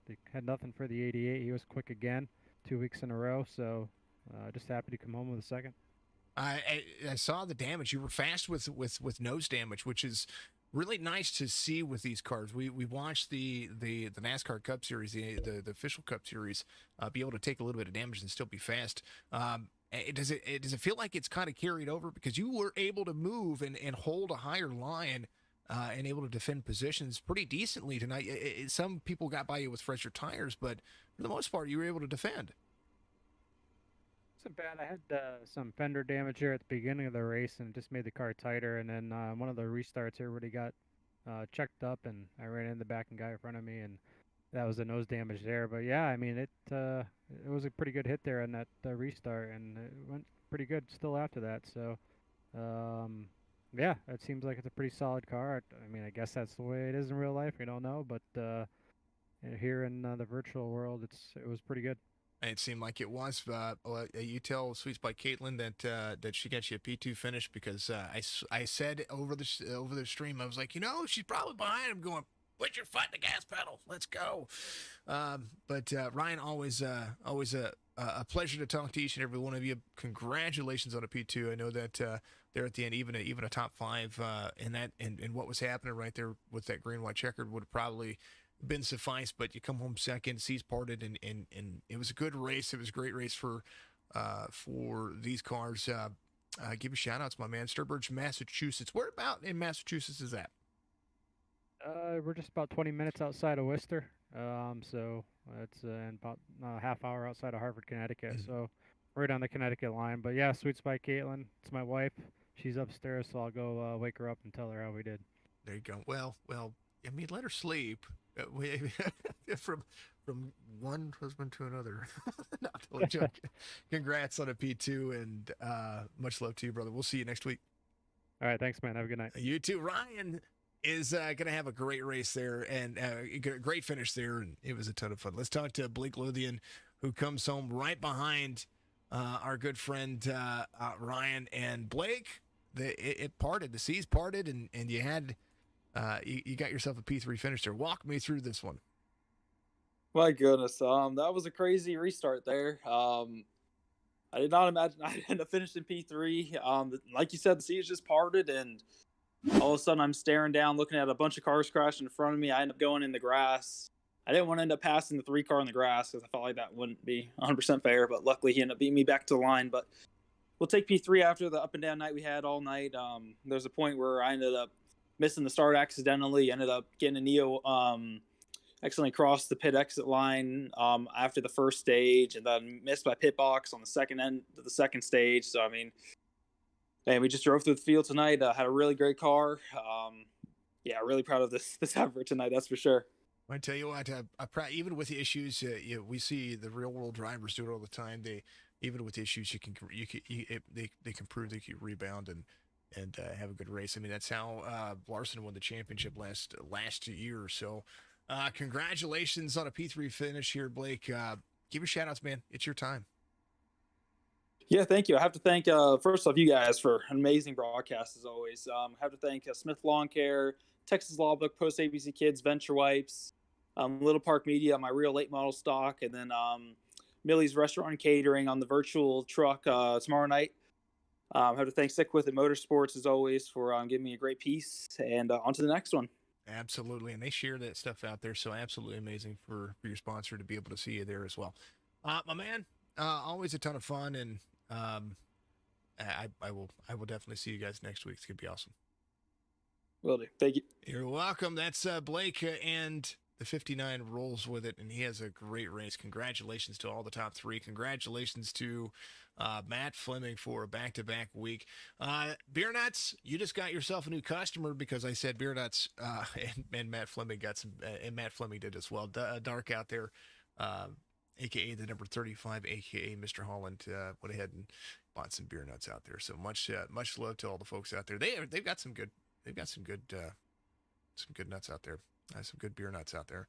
they had nothing for the 88. He was quick again, 2 weeks in a row, so just happy to come home with a second. I saw the damage. You were fast with nose damage, which is really nice to see with these cars. We watched the NASCAR Cup Series, the official Cup Series, be able to take a little bit of damage and still be fast. Does it feel like it's kind of carried over because you were able to move and hold a higher line and able to defend positions pretty decently tonight. Some people got by you with fresher tires, but for the most part, you were able to defend. Wasn't bad. I had some fender damage here at the beginning of the race and just made the car tighter. And then one of the restarts here really got checked up, and I ran in the back and guy in front of me, and that was the nose damage there. But yeah, I mean it was a pretty good hit there on that restart, and it went pretty good still after that. So yeah, it seems like it's a pretty solid car. I mean, I guess that's the way it is in real life. We don't know, but here in the virtual world, it was pretty good. It seemed like it was. You tell Sweet Spot Caitlin that she got you a P2 finish, because I said over the stream, I was like, she's probably behind him going, put your foot in the gas pedal, let's go. But Ryan, always a pleasure to talk to each and every one of you. Congratulations on a P2. I know that there at the end, even a top 5 and what was happening right there with that green white checkered would have probably been suffice, but you come home second, seas parted, and it was a good race. It was a great race for these cars. Give you shout outs, my man. Sturbridge, Massachusetts. Where about in Massachusetts is that? We're just about 20 minutes outside of Worcester. So it's in about a half hour outside of Hartford, Connecticut. So right on the Connecticut line. But yeah, Sweet Spot Caitlin, it's my wife. She's upstairs, so I'll go wake her up and tell her how we did. There you go. Well, I mean, let her sleep. From one husband to another. No, totally joking. Congrats on a P2, and much love to you, brother. We'll see you next week. All right, thanks, man. Have a good night. You too. Ryan is going to have a great race there and a great finish there, and it was a ton of fun. Let's talk to Blake Lothian, who comes home right behind our good friend Ryan. And Blake, it parted. The seas parted, and you had you got yourself a P3 finish there. Walk me through this one. My goodness, that was a crazy restart there. I did not imagine I'd end up finishing P3. Like you said, the seas just parted, and all of a sudden I'm staring down, looking at a bunch of cars crashing in front of me. I end up going in the grass. I didn't want to end up passing the 3 car in the grass because I felt like that wouldn't be 100% fair, but luckily he ended up beating me back to the line. But we'll take P3 after the up and down night we had all night. There's a point where I ended up missing the start accidentally, ended up getting a Neo accidentally crossed the pit exit line after the first stage, and then missed my pit box on the second end of the second stage. So, I mean, and we just drove through the field tonight, had a really great car. Yeah, really proud of this effort tonight, that's for sure. I tell you what, even with the issues, we see the real world drivers do it all the time. Even with issues, they can prove they can rebound and have a good race. I mean, that's how Larson won the championship last year or so. Congratulations on a P3 finish here, Blake. Give your shout outs, man. It's your time. Yeah, thank you. I have to thank, first off, you guys for an amazing broadcast as always. I have to thank Smith Lawn Care, Texas Law Book, Post ABC Kids, Venture Wipes, Little Park Media, my real late model stock, and then Millie's Restaurant and Catering on the virtual truck tomorrow night. I have to thank Stick With It Motorsports as always for giving me a great piece, and on to the next one. Absolutely, and they share that stuff out there, so absolutely amazing for your sponsor to be able to see you there as well. My man, always a ton of fun, and I will definitely see you guys next week. It's gonna be awesome. Will do. Thank you. You're welcome. That's Blake, and the 59 rolls with it, and he has a great race. Congratulations to all the top 3. Congratulations to Matt Fleming for a back-to-back week. Beer Nuts, you just got yourself a new customer because I said Beer Nuts, and Matt Fleming got some, and Matt Fleming did as well. Dark out there, aka the number 35, aka Mr. Holland, went ahead and bought some Beer Nuts out there. So much love to all the folks out there. They've got some good nuts out there. Some good beer nuts out there.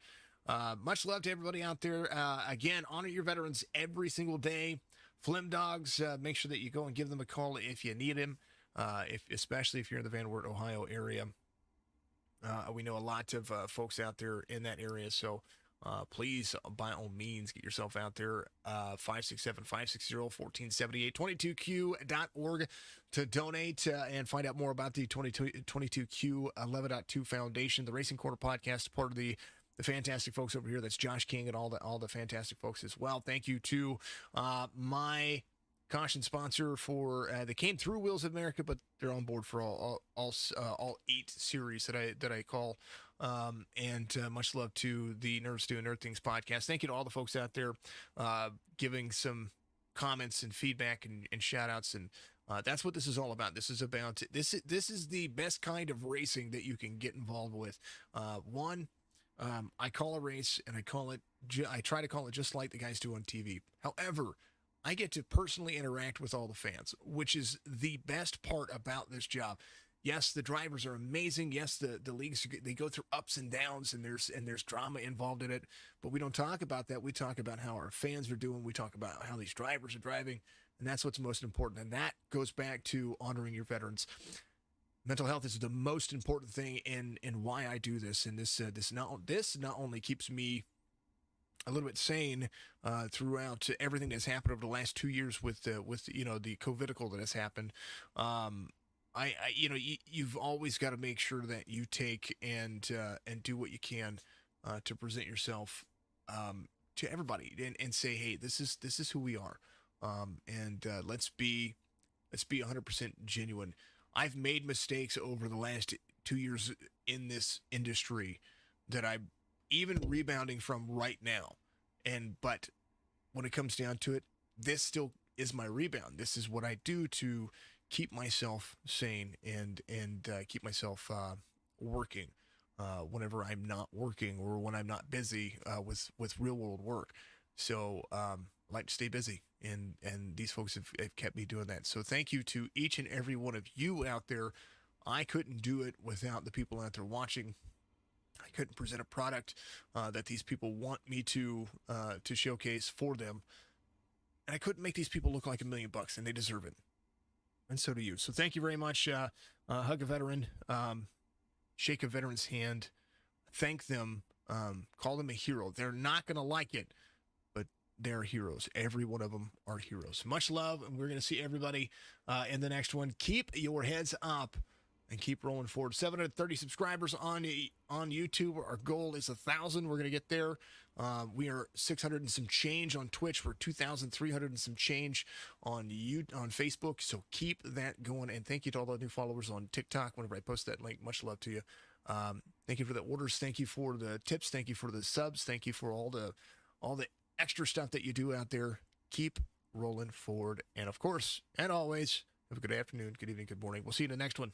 Much love to everybody out there. Again, honor your veterans every single day. Flemdogs, make sure that you go and give them a call if you need him, especially if you're in the Van Wert, Ohio area. We know a lot of folks out there in that area, so please, by all means, get yourself out there. 567-560-1478, 22q.org to donate and find out more about the 22Q 11.2 Foundation. The Racing Corner podcast, part of the fantastic folks over here. That's Josh King and all the fantastic folks as well. Thank you to my caution sponsor for they came through Wheels of America, but they're on board for all 8 series that I call. And much love to the Nerds Doing Nerd Things podcast. Thank you to all the folks out there giving some comments and feedback and shout outs. And that's what this is all about. This is about this is the best kind of racing that you can get involved with. I call a race and I try to call it just like the guys do on TV. However, I get to personally interact with all the fans, which is the best part about this job. Yes, the drivers are amazing. Yes, the leagues, they go through ups and downs, and there's drama involved in it. But we don't talk about that. We talk about how our fans are doing. We talk about how these drivers are driving, and that's what's most important. And that goes back to honoring your veterans. Mental health is the most important thing in why I do this. And this not only keeps me a little bit sane throughout everything that's happened over the last 2 years with the COVIDical that has happened. You've always got to make sure that you take and do what you can to present yourself to everybody and say, hey, this is who we are, and let's be 100% genuine. I've made mistakes over the last 2 years in this industry that I'm even rebounding from right now, but when it comes down to it, this still is my rebound. This is what I do to keep myself sane and keep myself working whenever I'm not working or when I'm not busy with real world work. So I like to stay busy, and these folks have kept me doing that. So thank you to each and every one of you out there. I couldn't do it without the people out there watching. I couldn't present a product that these people want me to showcase for them, and I couldn't make these people look like $1 million, and they deserve it. And so do you. So thank you very much. Hug a veteran, shake a veteran's hand, thank them, call them a hero. They're not going to like it, but they're heroes. Every one of them are heroes. Much love, and we're going to see everybody in the next one. Keep your heads up and keep rolling forward. 730 subscribers on YouTube. Our goal is 1,000. We're going to get there. We are 600 and some change on Twitch. We're 2,300 and some change on Facebook. So keep that going. And thank you to all the new followers on TikTok. Whenever I post that link, much love to you. Thank you for the orders. Thank you for the tips. Thank you for the subs. Thank you for all the extra stuff that you do out there. Keep rolling forward. And of course, and always, have a good afternoon, good evening, good morning. We'll see you in the next one.